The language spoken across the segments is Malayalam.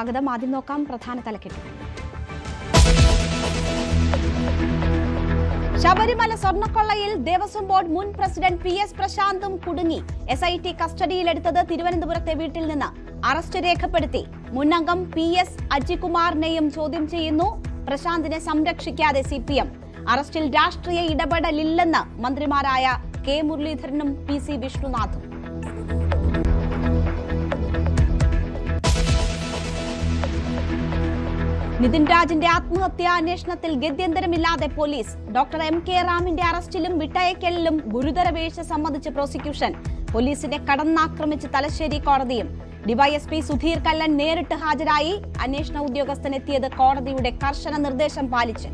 ആദ്യം നോക്കാം പ്രധാന തലക്കെട്ട്. ശബരിമല സ്വർണ്ണക്കൊള്ളയിൽ ദേവസ്വം ബോർഡ് മുൻ പ്രസിഡന്റ് PS പ്രശാന്തും കുടുങ്ങി. SIT കസ്റ്റഡിയിലെടുത്തത് തിരുവനന്തപുരത്തെ വീട്ടിൽ നിന്ന്. അറസ്റ്റ് രേഖപ്പെടുത്തി. മുൻ അംഗം PS അജികുമാറിനെയും ചോദ്യം ചെയ്യുന്നു. പ്രശാന്തിനെ സംരക്ഷിക്കാതെ CPM. അറസ്റ്റിൽ രാഷ്ട്രീയ ഇടപെടലില്ലെന്ന് മന്ത്രിമാരായ K മുരളീധരനും PC വിഷ്ണുനാഥും. നിതിൻ രാജിന്റെ ആത്മഹത്യാ അന്വേഷണത്തിൽ ഗത്യന്തരമില്ലാതെ പോലീസ്. ഡോക്ടർ MK റാമിന്റെ അറസ്റ്റിലും വിട്ടയക്കലിലും ഗുരുതര വീഴ്ച സമ്മതിച്ച് പ്രോസിക്യൂഷൻ. പോലീസിനെ കടന്നാക്രമിച്ച് തലശ്ശേരി കോടതിയും. ഡിവൈഎസ്പി സുധീർ കല്ലൻ നേരിട്ട് ഹാജരായി. അന്വേഷണ ഉദ്യോഗസ്ഥനെത്തിയത് കോടതിയുടെ കർശന നിർദ്ദേശം പാലിച്ച്.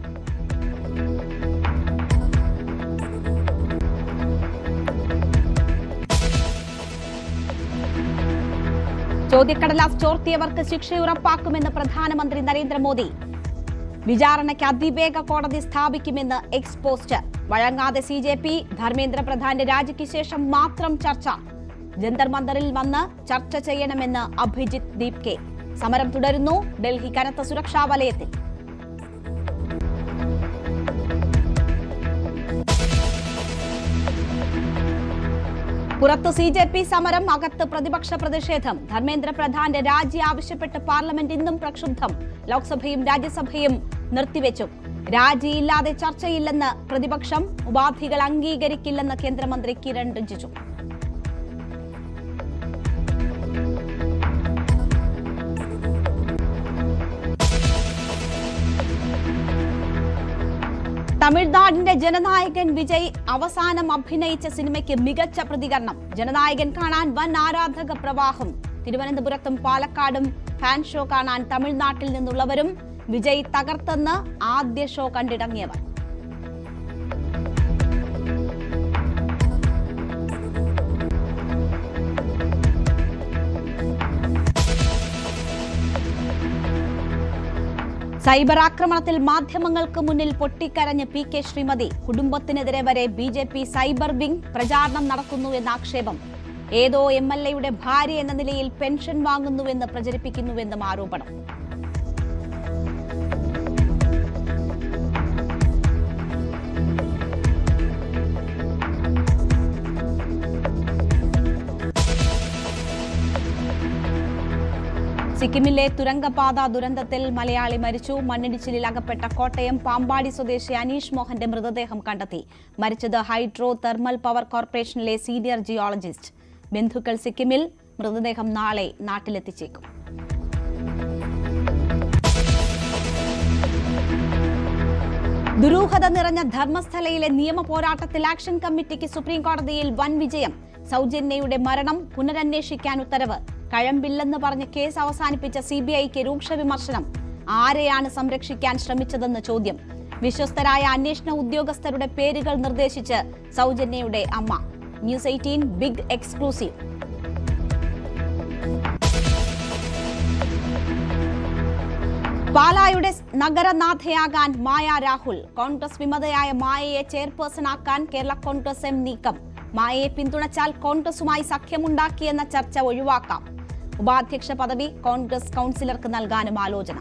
ചോദ്യക്കടലാസ് ചോർത്തിയവർക്ക് ശിക്ഷ ഉറപ്പാക്കുമെന്ന് പ്രധാനമന്ത്രി നരേന്ദ്രമോദി. വിചാരണയ്ക്ക് അതിവേഗ കോടതി സ്ഥാപിക്കുമെന്ന് എക്സ്പോസ്റ്റ്. വഴങ്ങാതെ CJP. ധർമ്മേന്ദ്ര പ്രധാന്റെ രാജിക്ക് ശേഷം മാത്രം ചർച്ച. ജന്തർ മന്ദറിൽ വന്ന് ചർച്ച ചെയ്യണമെന്ന് അഭിജിത്ത് ദീപ് K. സമരം തുടരുന്നു. ഡൽഹി കനത്ത സുരക്ഷാ വലയത്തിൽ. പുറത്തു CJP സമരം, അകത്ത് പ്രതിപക്ഷ പ്രതിഷേധം. ധർമ്മേന്ദ്ര പ്രധാന്റെ രാജി ആവശ്യപ്പെട്ട് പാർലമെന്റ് ഇന്നും പ്രക്ഷുബ്ധം. ലോക്സഭയും രാജ്യസഭയും നിർത്തിവെച്ചു. രാജിയില്ലാതെ ചർച്ചയില്ലെന്ന് പ്രതിപക്ഷം. ഉപാധികൾ അംഗീകരിക്കില്ലെന്ന് കേന്ദ്രമന്ത്രി കിരൺ റിജിജു. തമിഴ്നാടിന്റെ ജനനായകൻ വിജയ് അവസാനം അഭിനയിച്ച സിനിമയ്ക്ക് മികച്ച പ്രതികരണം. ജനനായകൻ കാണാൻ വൻ ആരാധക പ്രവാഹം. തിരുവനന്തപുരത്തും പാലക്കാടും ഫാൻ ഷോ കാണാൻ തമിഴ്നാട്ടിൽ നിന്നുള്ളവരും. വിജയ് തകർത്തെന്ന് ആദ്യ ഷോ കണ്ടിറങ്ങിയവർ. സൈബർ ആക്രമണത്തിൽ മാധ്യമങ്ങൾക്ക് മുന്നിൽ പൊട്ടിക്കരഞ്ഞ് PK ശ്രീമതി. കുടുംബത്തിനെതിരെ വരെ BJP സൈബർ വിംഗ് പ്രചാരണം നടത്തുന്നു എന്ന ആക്ഷേപം. ഏതോ MLA-യുടെ ഭാര്യ എന്ന നിലയിൽ പെൻഷൻ വാങ്ങുന്നുവെന്ന് പ്രചരിപ്പിക്കുന്നുവെന്നും ആരോപണം. സിക്കിമിലെ തുരങ്കപാത ദുരന്തത്തിൽ മലയാളി മരിച്ചു. മണ്ണിടിച്ചിലിൽ അകപ്പെട്ട കോട്ടയം പാമ്പാടി സ്വദേശി അനീഷ് മോഹന്റെ മൃതദേഹം കണ്ടെത്തി. മരിച്ചത് ഹൈഡ്രോ തെർമൽ പവർ കോർപ്പറേഷനിലെ സീനിയർ ജിയോളജിസ്റ്റ്. ബന്ധുക്കൾ സിക്കിമിൽ. മൃതദേഹം നാളെ നാട്ടിലെത്തിച്ചേക്കും. ദുരൂഹത നിറഞ്ഞ ധർമ്മസ്ഥലയിലെ നിയമ പോരാട്ടത്തിൽ ആക്ഷൻ കമ്മിറ്റിക്ക് സുപ്രീം കോടതിയിൽ വൻ വിജയം. സൗജന്യയുടെ മരണം പുനരന്വേഷിക്കാൻ ഉത്തരവ്. കഴമ്പില്ലെന്ന് പറഞ്ഞ് കേസ് അവസാനിപ്പിച്ച CBIക്ക് രൂക്ഷ വിമർശനം. ആരെയാണ് സംരക്ഷിക്കാൻ ശ്രമിച്ചതെന്ന് ചോദ്യം. വിശ്വസ്തരായ അന്വേഷണ ഉദ്യോഗസ്ഥരുടെ പേരുകൾ നിർദ്ദേശിച്ച് സൗജന്യയുടെ അമ്മ. News 18 big exclusive. പാലായുടെ നഗരനാഥയാകാൻ മായ രാഹുൽ. കോൺഗ്രസ് വിമതയായ മായയെ ചെയർപേഴ്സണാക്കാൻ കേരള കോൺഗ്രസ് M നീക്കം. മായയെ പിന്തുണച്ചാൽ കോൺഗ്രസുമായി സഖ്യമുണ്ടാക്കിയെന്ന ചർച്ച ഒഴിവാക്കാം. ഉപാധ്യക്ഷ പദവി കോൺഗ്രസ് കൗൺസിലർക്ക് നൽകാനും ആലോചന.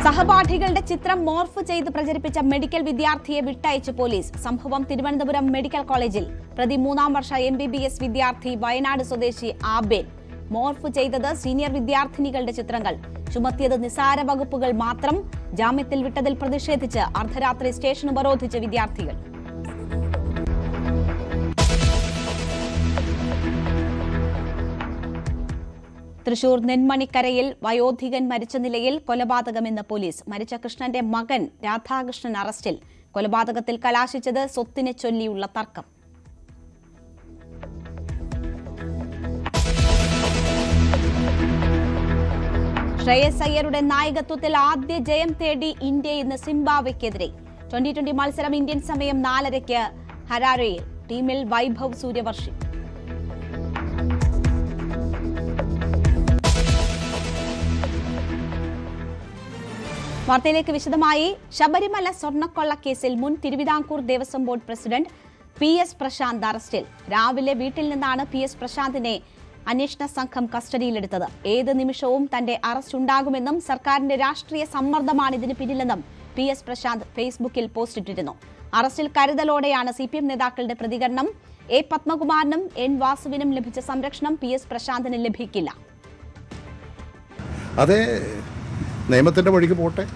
സഹപാഠികളുടെ ചിത്രം മോർഫ് ചെയ്ത് പ്രചരിപ്പിച്ച മെഡിക്കൽ വിദ്യാർത്ഥിയെ വിട്ടയച്ചു പോലീസ്. സംഭവം തിരുവനന്തപുരം മെഡിക്കൽ കോളേജിൽ. പ്രതി 3ാം വർഷ MBBS വിദ്യാർത്ഥി വയനാട് സ്വദേശി ആബേൽ. മോർഫ് ചെയ്തത് സീനിയർ വിദ്യാർത്ഥിനികളുടെ ചിത്രങ്ങൾ. ചുമത്തിയത് നിസാര വകുപ്പുകൾ മാത്രം. ജാമ്യത്തിൽ വിട്ടതിൽ പ്രതിഷേധിച്ച് അർദ്ധരാത്രി സ്റ്റേഷൻ ഉപരോധിച്ച വിദ്യാർത്ഥികൾ. തൃശൂർ നെന്മണിക്കരയിൽ വയോധികൻ മരിച്ച നിലയിൽ. കൊലപാതകമെന്ന് പോലീസ്. മരിച്ച കൃഷ്ണന്റെ മകൻ രാധാകൃഷ്ണൻ അറസ്റ്റിൽ. കൊലപാതകത്തിൽ കലാശിച്ചത് സ്വത്തിനെ ചൊല്ലിയുള്ള തർക്കം. ശ്രേയസ് അയ്യരുടെ നായകത്വത്തിൽ ആദ്യ ജയം തേടി ഇന്ത്യ ഇന്ന് സിംബാബ്വെക്കെതിരെ. 2020 മത്സരം ഇന്ത്യൻ സമയം 4:30 ഹരാരെയിൽ. ടീമിൽ വൈഭവ് സൂര്യവർഷി. വാർത്തയിലേക്ക് വിശദമായി. ശബരിമല സ്വർണ്ണക്കൊള്ള കേസിൽ മുൻ Thiruvithamkoor Devaswom board president PS Prasanth അറസ്റ്റിൽ. രാവിലെ വീട്ടിൽ നിന്നാണ് PS പ്രശാന്തിനെ അന്വേഷണ സംഘം കസ്റ്റഡിയിലെടുത്തത്. ഏത് നിമിഷവും തന്റെ അറസ്റ്റ് ഉണ്ടാകുമെന്നും സർക്കാരിന്റെ രാഷ്ട്രീയ സമ്മർദ്ദമാണ് ഇതിന് പിന്നിലെന്നും PS പ്രശാന്ത് ഫേസ്ബുക്കിൽ പോസ്റ്റിട്ടിരുന്നു. അറസ്റ്റിൽ കരുതലോടെയാണ് CPM നേതാക്കളുടെ പ്രതികരണം. A പത്മകുമാറിനും N വാസുവിനും ലഭിച്ച സംരക്ഷണം PS പ്രശാന്തിന് ലഭിക്കില്ല. അതെ, നിയമത്തിന്റെ വഴിക്ക് പോട്ടെ.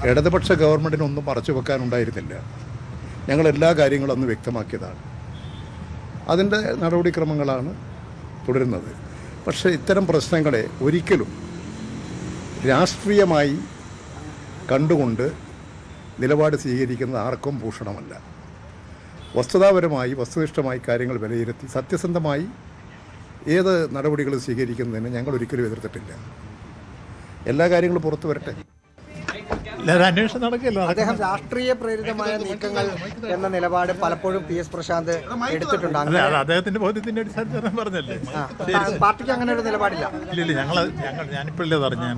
ഇടതുപക്ഷ ഗവൺമെന്റിനൊന്നും മറച്ചു വെക്കാനുണ്ടായിരുന്നില്ല. ഞങ്ങൾ എല്ലാ കാര്യങ്ങളും അന്ന് വ്യക്തമാക്കിയതാണ്. അതിൻ്റെ നടപടിക്രമങ്ങളാണ് തുടരുന്നത്. പക്ഷേ ഇത്തരം പ്രശ്നങ്ങളെ ഒരിക്കലും രാഷ്ട്രീയമായി കണ്ടുകൊണ്ട് നിലപാട് സ്വീകരിക്കുന്നത് ആർക്കും ഭൂഷണമല്ല. വസ്തുതാപരമായി വസ്തുനിഷ്ഠമായി കാര്യങ്ങൾ വിലയിരുത്തി സത്യസന്ധമായി ഏത് നടപടികൾ സ്വീകരിക്കുന്നതിന് ഞങ്ങൾ ഒരിക്കലും എതിർത്തിട്ടില്ല. എല്ലാ കാര്യങ്ങളും പുറത്തു വരട്ടെ. അന്വേഷണം നടക്കില്ല. അദ്ദേഹം രാഷ്ട്രീയ പ്രേരിതമായ നീക്കങ്ങൾ എന്ന നിലപാട് പലപ്പോഴും PS പ്രശാന്ത് എടുത്തിട്ടുണ്ട്. അദ്ദേഹത്തിന്റെ ബോധ്യത്തിന്റെ അടിസ്ഥാനത്തിൽ പറഞ്ഞല്ലേ. പാർട്ടിക്ക് അങ്ങനെ ഒരു നിലപാടില്ല. ഇല്ല, ഞാനിപ്പോഴല്ലേ പറഞ്ഞു.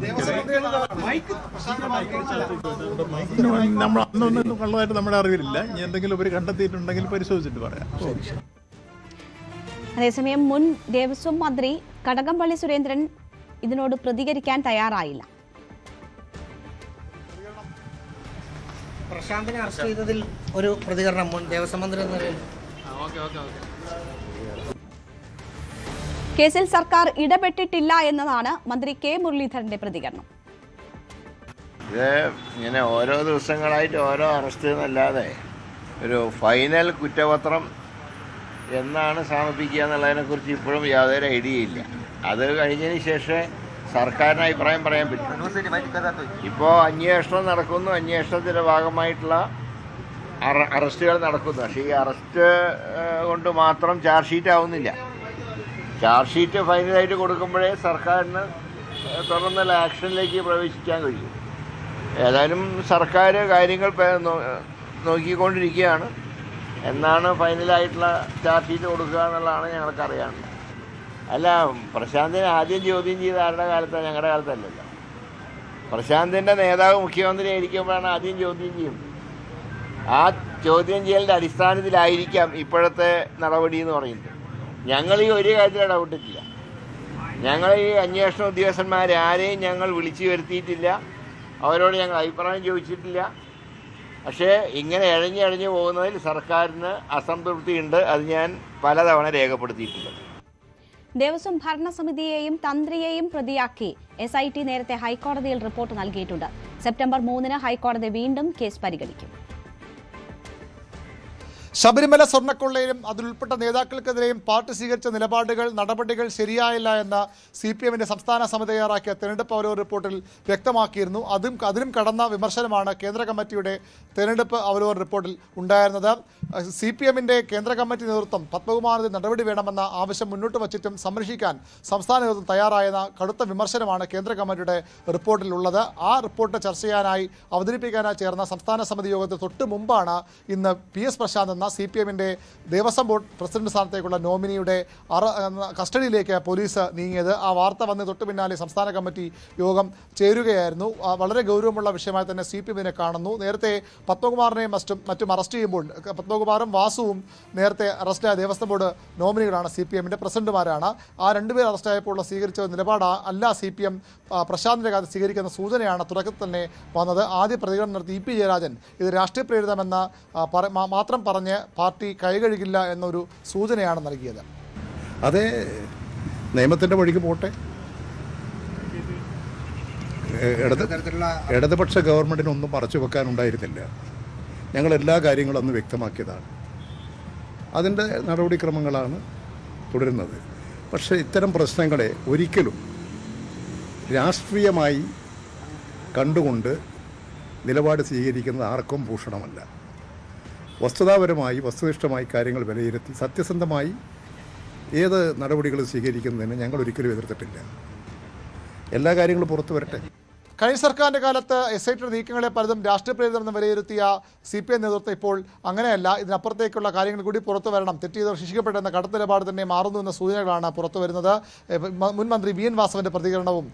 നമ്മൾ അന്നൊന്നും കള്ളതായിട്ട് നമ്മുടെ അറിവില്ല. ഇനി എന്തെങ്കിലും ഒരു കണ്ടെത്തിയിട്ടുണ്ടെങ്കിൽ പരിശോധിച്ചിട്ട് പറയാം. അതേസമയം മുൻ ദേവസ്വം മന്ത്രി കടകംപള്ളി സുരേന്ദ്രൻ ഇതിനോട് പ്രതികരിക്കാൻ തയ്യാറായില്ല. പ്രശാന്തിനെ അറസ്റ്റ് ചെയ്തതിൽ ഒരു പ്രതികരണം മുൻ ദേവസ്വം മന്ത്രി എന്ന നിലയിൽ. കേസിൽ സർക്കാർ ഇടപെട്ടിട്ടില്ല എന്നതാണ് മന്ത്രി K മുരളീധരന്റെ പ്രതികരണം. ഇത് ഇങ്ങനെ ഓരോ ദിവസങ്ങളായിട്ട് ഓരോ അറസ്റ്റ് എന്നല്ലാതെ ഒരു ഫൈനൽ കുറ്റപത്രം എന്നാണ് സമർപ്പിക്കുക എന്നുള്ളതിനെക്കുറിച്ച് ഇപ്പോഴും യാതൊരു ഐഡിയ ഇല്ല. അത് കഴിഞ്ഞതിന് ശേഷം സർക്കാരിന് അഭിപ്രായം പറയാൻ പറ്റും. ഇപ്പോൾ അന്വേഷണം നടക്കുന്നു, അന്വേഷണത്തിൻ്റെ ഭാഗമായിട്ടുള്ള അറസ്റ്റുകൾ നടക്കുന്നു. പക്ഷേ ഈ അറസ്റ്റ് കൊണ്ട് മാത്രം ചാർജ് ഷീറ്റ് ആവുന്നില്ല. ചാർജ് ഷീറ്റ് ഫൈനലായിട്ട് കൊടുക്കുമ്പോഴേ സർക്കാരിന് തുടർന്നുള്ള ആക്ഷനിലേക്ക് പ്രവേശിക്കാൻ കഴിയും. ഏതായാലും സർക്കാർ കാര്യങ്ങൾ നോക്കിക്കൊണ്ടിരിക്കുകയാണ്. എന്നാണ് ഫൈനലായിട്ടുള്ള ചാർജ് ഷീറ്റ് കൊടുക്കുക എന്നുള്ളതാണ് ഞങ്ങൾക്കറിയാനുള്ളത്. അല്ല, പ്രശാന്തിനെ ആദ്യം ചോദ്യം ചെയ്ത ആരുടെ കാലത്താണ്? ഞങ്ങളുടെ കാലത്തല്ലല്ലോ. പ്രശാന്തിൻ്റെ നേതാവ് മുഖ്യമന്ത്രി ആയിരിക്കുമ്പോഴാണ് ആദ്യം ചോദ്യം ചെയ്യുന്നത്. ആ ചോദ്യം ചെയ്യലിൻ്റെ അടിസ്ഥാനത്തിലായിരിക്കാം ഇപ്പോഴത്തെ നടപടി എന്ന് പറയുന്നത്. ഞങ്ങൾ ഈ ഒരു കാര്യത്തിൽ ഇടപെട്ടിട്ടില്ല. ഞങ്ങൾ ഈ അന്വേഷണ ഉദ്യോഗസ്ഥന്മാരെ ആരെയും ഞങ്ങൾ വിളിച്ചു വരുത്തിയിട്ടില്ല. അവരോട് ഞങ്ങൾ അഭിപ്രായം ചോദിച്ചിട്ടില്ല. പക്ഷേ ഇങ്ങനെ ഇഴഞ്ഞു പോകുന്നതിൽ സർക്കാരിന് അസംതൃപ്തിയുണ്ട്. അത് ഞാൻ പലതവണ രേഖപ്പെടുത്തിയിട്ടുണ്ട്. ദേവസ്വം ഭരണസമിതിയെയും തന്ത്രിയെയും പ്രതിയാക്കി SIT നേരത്തെ ഹൈക്കോടതിയിൽ റിപ്പോർട്ട് നൽകിയിട്ടുണ്ട്. സെപ്റ്റംബർ 3-ന് ഹൈക്കോടതി വീണ്ടും കേസ് പരിഗണിക്കും. ശബരിമല സ്വർണ്ണക്കൊള്ളയിലും അതിലുൾപ്പെട്ട നേതാക്കൾക്കെതിരെയും പാർട്ടി സ്വീകരിച്ച നടപടികൾ ശരിയായില്ല എന്ന CPMന്റെ സംസ്ഥാന സമിതി തയ്യാറാക്കിയ തെരഞ്ഞെടുപ്പ് അവലോകന റിപ്പോർട്ടിൽ വ്യക്തമാക്കിയിരുന്നു. അതിനും കടന്ന വിമർശനമാണ് കേന്ദ്ര കമ്മിറ്റിയുടെ തെരഞ്ഞെടുപ്പ് അവലോകന റിപ്പോർട്ടിൽ ഉണ്ടായിരുന്നത്. CPMന്റെ കേന്ദ്ര കമ്മിറ്റി നേതൃത്വം പത്മകുമാറിന് നടപടി വേണമെന്ന ആവശ്യം മുന്നോട്ട് വച്ചിട്ടും സംരക്ഷിക്കാൻ സംസ്ഥാന നേതൃത്വം തയ്യാറായെന്ന കടുത്ത വിമർശനമാണ് കേന്ദ്ര കമ്മിറ്റിയുടെ റിപ്പോർട്ടിലുള്ളത്. ആ റിപ്പോർട്ട് ചർച്ച ചെയ്യാനായി അവതരിപ്പിക്കാനായി ചേർന്ന സംസ്ഥാന സമിതി യോഗത്തിൽ തൊട്ട് മുമ്പാണ് ഇന്ന് PS പ്രശാന്ത് CPMന്റെ ദേവസ്വം ബോർഡ് പ്രസിഡന്റ് സ്ഥാനത്തേക്കുള്ള നോമിനിയുടെ കസ്റ്റഡിയിലേക്ക് പോലീസ് നീങ്ങിയത്. ആ വാർത്ത വന്ന് തൊട്ട് പിന്നാലെ സംസ്ഥാന കമ്മിറ്റി യോഗം ചേരുകയായിരുന്നു. വളരെ ഗൗരവമുള്ള വിഷയമായി തന്നെ CPM ഇതിനെ കാണുന്നു. നേരത്തെ പത്മകുമാറിനെയും മറ്റും അറസ്റ്റ് ചെയ്യുമ്പോൾ പത്മകുമാറും വാസുവും നേരത്തെ അറസ്റ്റായ ദേവസ്വം ബോർഡ് നോമിനികളാണ്, CPMന്റെ പ്രസിഡന്റുമാരാണ്. ആ രണ്ടുപേർ അറസ്റ്റായപ്പോൾ സ്വീകരിച്ച നിലപാട് അല്ല CPM പ്രശാന്തിന്റെ കാര്യം സ്വീകരിക്കുന്ന സൂചനയാണ് തുടക്കത്തിൽ തന്നെ വന്നത്. ആദ്യ പ്രതികരണം നടത്തി EP ജയരാജൻ ഇത് രാഷ്ട്രീയ പ്രേരിതമെന്ന് മാത്രം പറഞ്ഞ് പാർട്ടി കൈകഴുകില്ല എന്നൊരു സൂചനയാണ് നൽകിയത്. അതെ, നിയമത്തിന്റെ വഴിക്ക് പോട്ടെ. ഇടതുപക്ഷ ഗവൺമെന്റിനൊന്നും മറച്ചു വെക്കാനുണ്ടായിരുന്നില്ല. ഞങ്ങൾ എല്ലാ കാര്യങ്ങളും അന്ന് വ്യക്തമാക്കിയതാണ്. അതിൻ്റെ നടപടിക്രമങ്ങളാണ് തുടരുന്നത്. പക്ഷേ ഇത്തരം പ്രശ്നങ്ങളെ ഒരിക്കലും രാഷ്ട്രീയമായി കണ്ടുകൊണ്ട് നിലപാട് സ്വീകരിക്കുന്നത് ആർക്കും ഭൂഷണമല്ല. വസ്തുതാപരമായി വസ്തുനിഷ്ഠമായി കാര്യങ്ങൾ വിലയിരുത്തി സത്യസന്ധമായി ഏത് നടപടികൾ സ്വീകരിക്കുന്നതിന് ഞങ്ങൾ ഒരിക്കലും എതിർത്തിട്ടില്ല. എല്ലാ കാര്യങ്ങളും പുറത്തു വരട്ടെ. കഴിഞ്ഞ സർക്കാരിൻ്റെ കാലത്ത് SIT നീക്കങ്ങളെ പലതും രാഷ്ട്രീയ പ്രേരിതമെന്ന് വിലയിരുത്തിയ CPM നേതൃത്വം ഇപ്പോൾ അങ്ങനെയല്ല, ഇതിനപ്പുറത്തേക്കുള്ള കാര്യങ്ങൾ കൂടി പുറത്തു വരണം, തെറ്റ് ചെയ്തവർ ശിക്ഷിക്കപ്പെട്ടെന്ന കടുത്ത നിലപാട് തന്നെ മാറുന്നു എന്ന സൂചനകളാണ് പുറത്തു വരുന്നത്. മുൻ മന്ത്രി VN വാസവന്റെ പ്രതികരണവും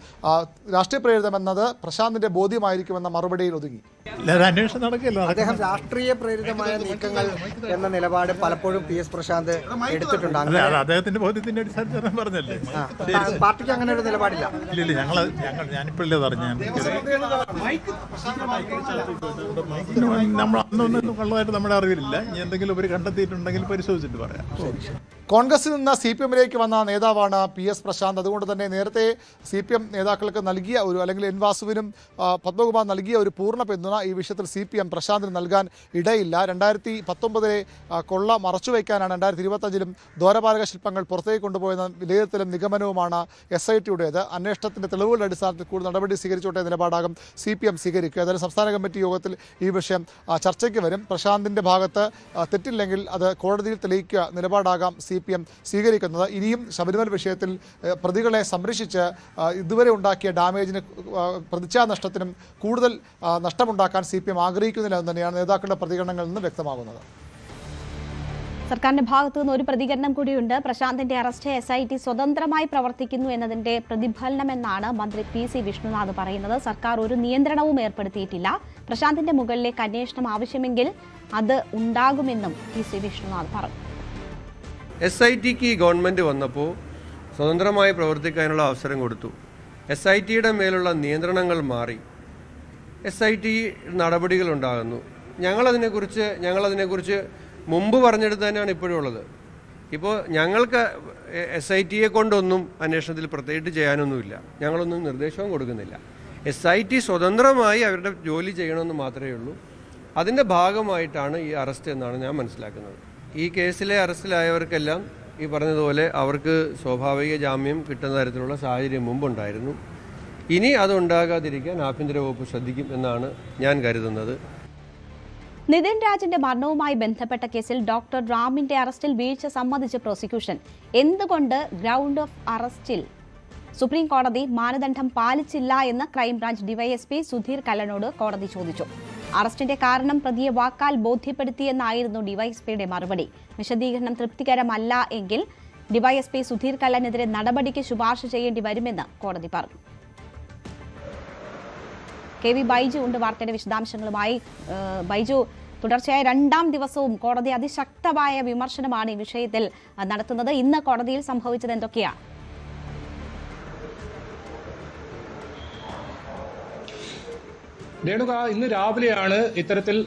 രാഷ്ട്രീയ പ്രേരിതമെന്നത് പ്രശാന്തിന്റെ ബോധ്യമായിരിക്കുമെന്ന മറുപടിയിൽ ഒതുങ്ങി. അന്വേഷണം നടക്കില്ല. അദ്ദേഹം രാഷ്ട്രീയ പ്രേരിതമായ നീക്കങ്ങൾ എന്ന നിലപാട് പലപ്പോഴും PS പ്രശാന്ത് എടുത്തിട്ടുണ്ട്. അദ്ദേഹത്തിന്റെ ബോധ്യത്തിന്റെ അടിസ്ഥാനത്തിൽ പറഞ്ഞല്ലേ. പാർട്ടിക്ക് അങ്ങനെ ഒരു നിലപാടില്ല. ഇല്ല, ഞാനിപ്പോഴല്ലേ പറഞ്ഞു. നമ്മൾ അന്നൊന്നും കള്ളതായിട്ട് നമ്മുടെ അറിവിലില്ല. ഇനി എന്തെങ്കിലും അവർ കണ്ടെത്തിയിട്ടുണ്ടെങ്കിൽ പരിശോധിച്ചിട്ട് പറയാം. കോൺഗ്രസിൽ നിന്ന് CPM-ലേക്ക് വന്ന നേതാവാണ് PS പ്രശാന്ത്. അതുകൊണ്ട് തന്നെ നേരത്തെ CPM നേതാക്കൾക്ക് നൽകിയ ഒരു, അല്ലെങ്കിൽ എൻ വാസുവിനും പത്മകുമാർ നൽകിയ ഒരു പൂർണ്ണ പിന്തുണ ഈ വിഷയത്തിൽ CPM പ്രശാന്തിന് നൽകാൻ ഇടയില്ല. 2019 കൊള്ള മറച്ചുവെക്കാനാണ് 2025 ദ്വാരപാലക ശില്പങ്ങൾ പുറത്തേക്ക് കൊണ്ടുപോയെന്ന വിലയിരുത്തലും നിഗമനവുമാണ് SIT-യുടേത്. അന്വേഷണത്തിന്റെ തെളിവുകളുടെ അടിസ്ഥാനത്തിൽ കൂടുതൽ നടപടി സ്വീകരിച്ചോട്ടെ നിലപാടാകും CPM സ്വീകരിക്കുക. ഏതായാലും സംസ്ഥാന കമ്മിറ്റി യോഗത്തിൽ ഈ വിഷയം ചർച്ചയ്ക്ക് വരും. പ്രശാന്തിന്റെ ഭാഗത്ത് തെറ്റില്ലെങ്കിൽ അത് കോടതിയിൽ തെളിയിക്കുക നിലപാടാകാം CPM സ്വീകരിക്കുന്നത്. ഇനിയും ശബരിമല വിഷയത്തിൽ പ്രതികളെ സംരക്ഷിച്ച് ഇതുവരെ ഉണ്ടാക്കിയ ഡാമേജിന്, പ്രതിച്ഛാ നഷ്ടത്തിനും കൂടുതൽ നഷ്ടമുണ്ടാക്കാൻ CPM ആഗ്രഹിക്കുന്നില്ല എന്ന് തന്നെയാണ് നേതാക്കളുടെ പ്രതികരണങ്ങളിൽ നിന്ന് വ്യക്തമാകുന്നത്. സർക്കാരിന്റെ ഭാഗത്തു നിന്ന് ഒരു പ്രതികരണം കൂടിയുണ്ട്. പ്രശാന്തിന്റെ അറസ്റ്റ് SIT സ്വതന്ത്രമായി പ്രവർത്തിക്കുന്നു എന്നതിന്റെ പ്രതിഫലനമെന്നാണ് മന്ത്രി PC വിഷ്ണുനാഥ് പറയുന്നത്. സർക്കാർ ഒരു നിയന്ത്രണവും ഏർപ്പെടുത്തിയിട്ടില്ല. പ്രശാന്തിന്റെ മുകളിലേക്ക് അന്വേഷണം ആവശ്യമെങ്കിൽ അത് ഉണ്ടാകുമെന്നും PC വിഷ്ണുനാഥ് പറഞ്ഞു. SITക്ക് ഗവൺമെൻറ് വന്നപ്പോൾ സ്വതന്ത്രമായി പ്രവർത്തിക്കാനുള്ള അവസരം കൊടുത്തു. SITയുടെ മേലുള്ള നിയന്ത്രണങ്ങൾ മാറി. SIT നടപടികളുണ്ടാകുന്നു. ഞങ്ങളതിനെക്കുറിച്ച് മുമ്പ് പറഞ്ഞെടുത്ത് തന്നെയാണ് ഇപ്പോഴും ഉള്ളത്. ഇപ്പോൾ ഞങ്ങൾക്ക് SITയെ കൊണ്ടൊന്നും അന്വേഷണത്തിൽ പ്രത്യേകിച്ച് ചെയ്യാനൊന്നുമില്ല. ഞങ്ങളൊന്നും നിർദ്ദേശവും കൊടുക്കുന്നില്ല. SIT സ്വതന്ത്രമായി അവരുടെ ജോലി ചെയ്യണമെന്ന് മാത്രമേ ഉള്ളൂ. അതിൻ്റെ ഭാഗമായിട്ടാണ് ഈ അറസ്റ്റ് എന്നാണ് ഞാൻ മനസ്സിലാക്കുന്നത്. ഈ കേസിലെ അറസ്റ്റിലായവർക്കെല്ലാം ഈ പറഞ്ഞതുപോലെ അവർക്ക് സ്വാഭാവിക ജാമ്യം കിട്ടുന്ന തരത്തിലുള്ള സാഹചര്യം മുമ്പുണ്ടായിരുന്നു. ഇനി അതുണ്ടാകാതിരിക്കാൻ ആഭ്യന്തര വകുപ്പ് ശ്രദ്ധിക്കും എന്നാണ് ഞാൻ കരുതുന്നത്. നിതിൻ രാജിന്റെ മരണവുമായി ബന്ധപ്പെട്ട കേസിൽ ഡോക്ടർ റാമിന്റെ അറസ്റ്റിൽ വീഴ്ച സമ്മതിച്ച് പ്രോസിക്യൂഷൻ. എന്തുകൊണ്ട് ഗ്രൗണ്ട് ഓഫ് അറസ്റ്റിൽ സുപ്രീം കോടതി മാനദണ്ഡം പാലിച്ചില്ല എന്ന് ക്രൈംബ്രാഞ്ച് ഡിവൈഎസ്പി സുധീർ കല്ലനോട് കോടതി ചോദിച്ചു. അറസ്റ്റിന്റെ കാരണം പ്രതിയെ വാക്കാൽ ബോധ്യപ്പെടുത്തിയെന്നായിരുന്നു ഡിവൈഎസ്പിയുടെ മറുപടി. വിശദീകരണം തൃപ്തികരമല്ല എങ്കിൽ ഡിവൈഎസ്പി സുധീർ കല്ലനെതിരെ നടപടിക്ക് ശുപാർശ ചെയ്യേണ്ടി വരുമെന്ന് കോടതി പറഞ്ഞു. KV ബൈജു ഉണ്ട് വാർത്തയുടെ വിശദാംശങ്ങളുമായി. ബൈജു, തുടർച്ചയായ 2ാം ദിവസവും കോടതി അതിശക്തമായ വിമർശനമാണ് ഈ വിഷയത്തിൽ നടത്തുന്നത്. ഇന്ന് കോടതിയിൽ സംഭവിച്ചത് എന്തൊക്കെയാണ്? രേണുക, ഇന്ന് രാവിലെയാണ് ഇത്തരത്തിൽ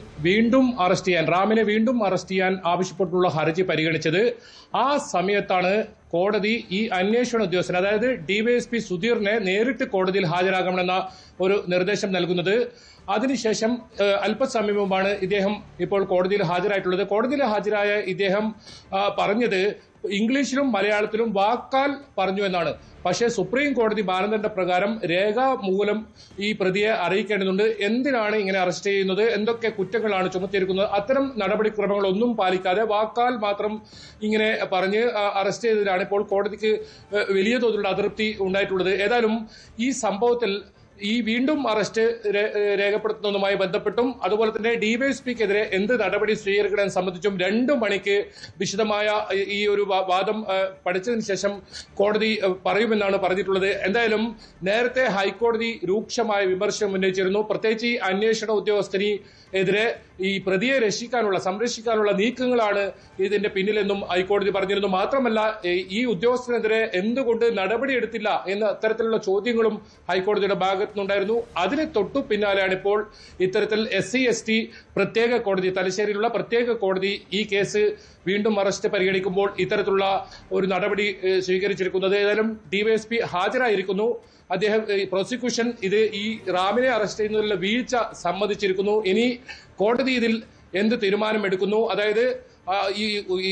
റാമിനെ വീണ്ടും അറസ്റ്റ് ചെയ്യാൻ ആവശ്യപ്പെട്ടുള്ള ഹർജി പരിഗണിച്ചത്. ആ സമയത്താണ് കോടതി ഈ അന്വേഷണ ഉദ്യോഗസ്ഥൻ, അതായത് ഡിവൈഎസ്പി സുധീറിനെ നേരിട്ട് കോടതിയിൽ ഹാജരാകണമെന്ന ഒരു നിർദ്ദേശം നൽകുന്നത്. അതിനുശേഷം അല്പസമയം മുമ്പാണ് ഇദ്ദേഹം ഇപ്പോൾ കോടതിയിൽ ഹാജരായിട്ടുള്ളത്. കോടതിയിൽ ഹാജരായ ഇദ്ദേഹം പറഞ്ഞത് ഇംഗ്ലീഷിലും മലയാളത്തിലും വാക്കാൽ പറഞ്ഞു എന്നാണ്. പക്ഷേ സുപ്രീം കോടതി മാനദണ്ഡ പ്രകാരം രേഖാമൂലം ഈ പ്രതിയെ അറിയിക്കേണ്ടതുണ്ട്. എന്തിനാണ് ഇങ്ങനെ അറസ്റ്റ് ചെയ്യുന്നത്, എന്തൊക്കെ കുറ്റങ്ങളാണ് ചുമത്തിയിരിക്കുന്നത്, അത്തരം നടപടിക്രമങ്ങളൊന്നും പാലിക്കാതെ വാക്കാൽ മാത്രം ഇങ്ങനെ പറഞ്ഞ് അറസ്റ്റ് ചെയ്തതിലാണ് ഇപ്പോൾ കോടതിക്ക് വലിയ തോതിലുള്ള അതൃപ്തി ഉണ്ടായിട്ടുള്ളത്. ഏതായാലും ഈ സംഭവത്തിൽ ഈ വീണ്ടും അറസ്റ്റ് രേഖപ്പെടുത്തുന്നതുമായി ബന്ധപ്പെട്ടും അതുപോലെ തന്നെ ഡിവൈഎസ്പിക്കെതിരെ എന്ത് നടപടി സ്വീകരിക്കണമെന്ന് സംബന്ധിച്ചും 2 മണിക്ക് വിശദമായ ഈ ഒരു വാദം പഠിച്ചതിന് ശേഷം കോടതി പറയുമെന്നാണ് പറഞ്ഞിട്ടുള്ളത്. എന്തായാലും നേരത്തെ ഹൈക്കോടതി രൂക്ഷമായ വിമർശനം ഉന്നയിച്ചിരുന്നു. പ്രത്യേകിച്ച് ഈ അന്വേഷണ ഉദ്യോഗസ്ഥനെതിരെ ഈ പ്രതിയെ സംരക്ഷിക്കാനുള്ള നീക്കങ്ങളാണ് ഇതിന്റെ പിന്നിലെന്നും ഹൈക്കോടതി പറഞ്ഞിരുന്നു. മാത്രമല്ല ഈ ഉദ്യോഗസ്ഥനെതിരെ എന്തുകൊണ്ട് നടപടിയെടുത്തില്ല എന്ന തരത്തിലുള്ള ചോദ്യങ്ങളും ഹൈക്കോടതിയുടെ ഭാഗത്തുനിന്നുണ്ടായിരുന്നു. അതിന് തൊട്ടു പിന്നാലെയാണ് ഇപ്പോൾ ഇത്തരത്തിൽ SC/ST പ്രത്യേക കോടതി, തലശ്ശേരിയിലുള്ള പ്രത്യേക കോടതി ഈ കേസ് വീണ്ടും അറസ്റ്റ് പരിഗണിക്കുമ്പോൾ ഇത്തരത്തിലുള്ള ഒരു നടപടി സ്വീകരിച്ചിരിക്കുന്നത്. ഏതായാലും ഡിവൈഎസ്പി ഹാജരായിരിക്കുന്നു. അദ്ദേഹം പ്രോസിക്യൂഷൻ ഈ റാമിനെ അറസ്റ്റ് ചെയ്യുന്നതിലുള്ള വീഴ്ച സമ്മതിച്ചിരിക്കുന്നു. ഇനി കോടതി ഇതിൽ എന്ത് തീരുമാനമെടുക്കുന്നു, അതായത്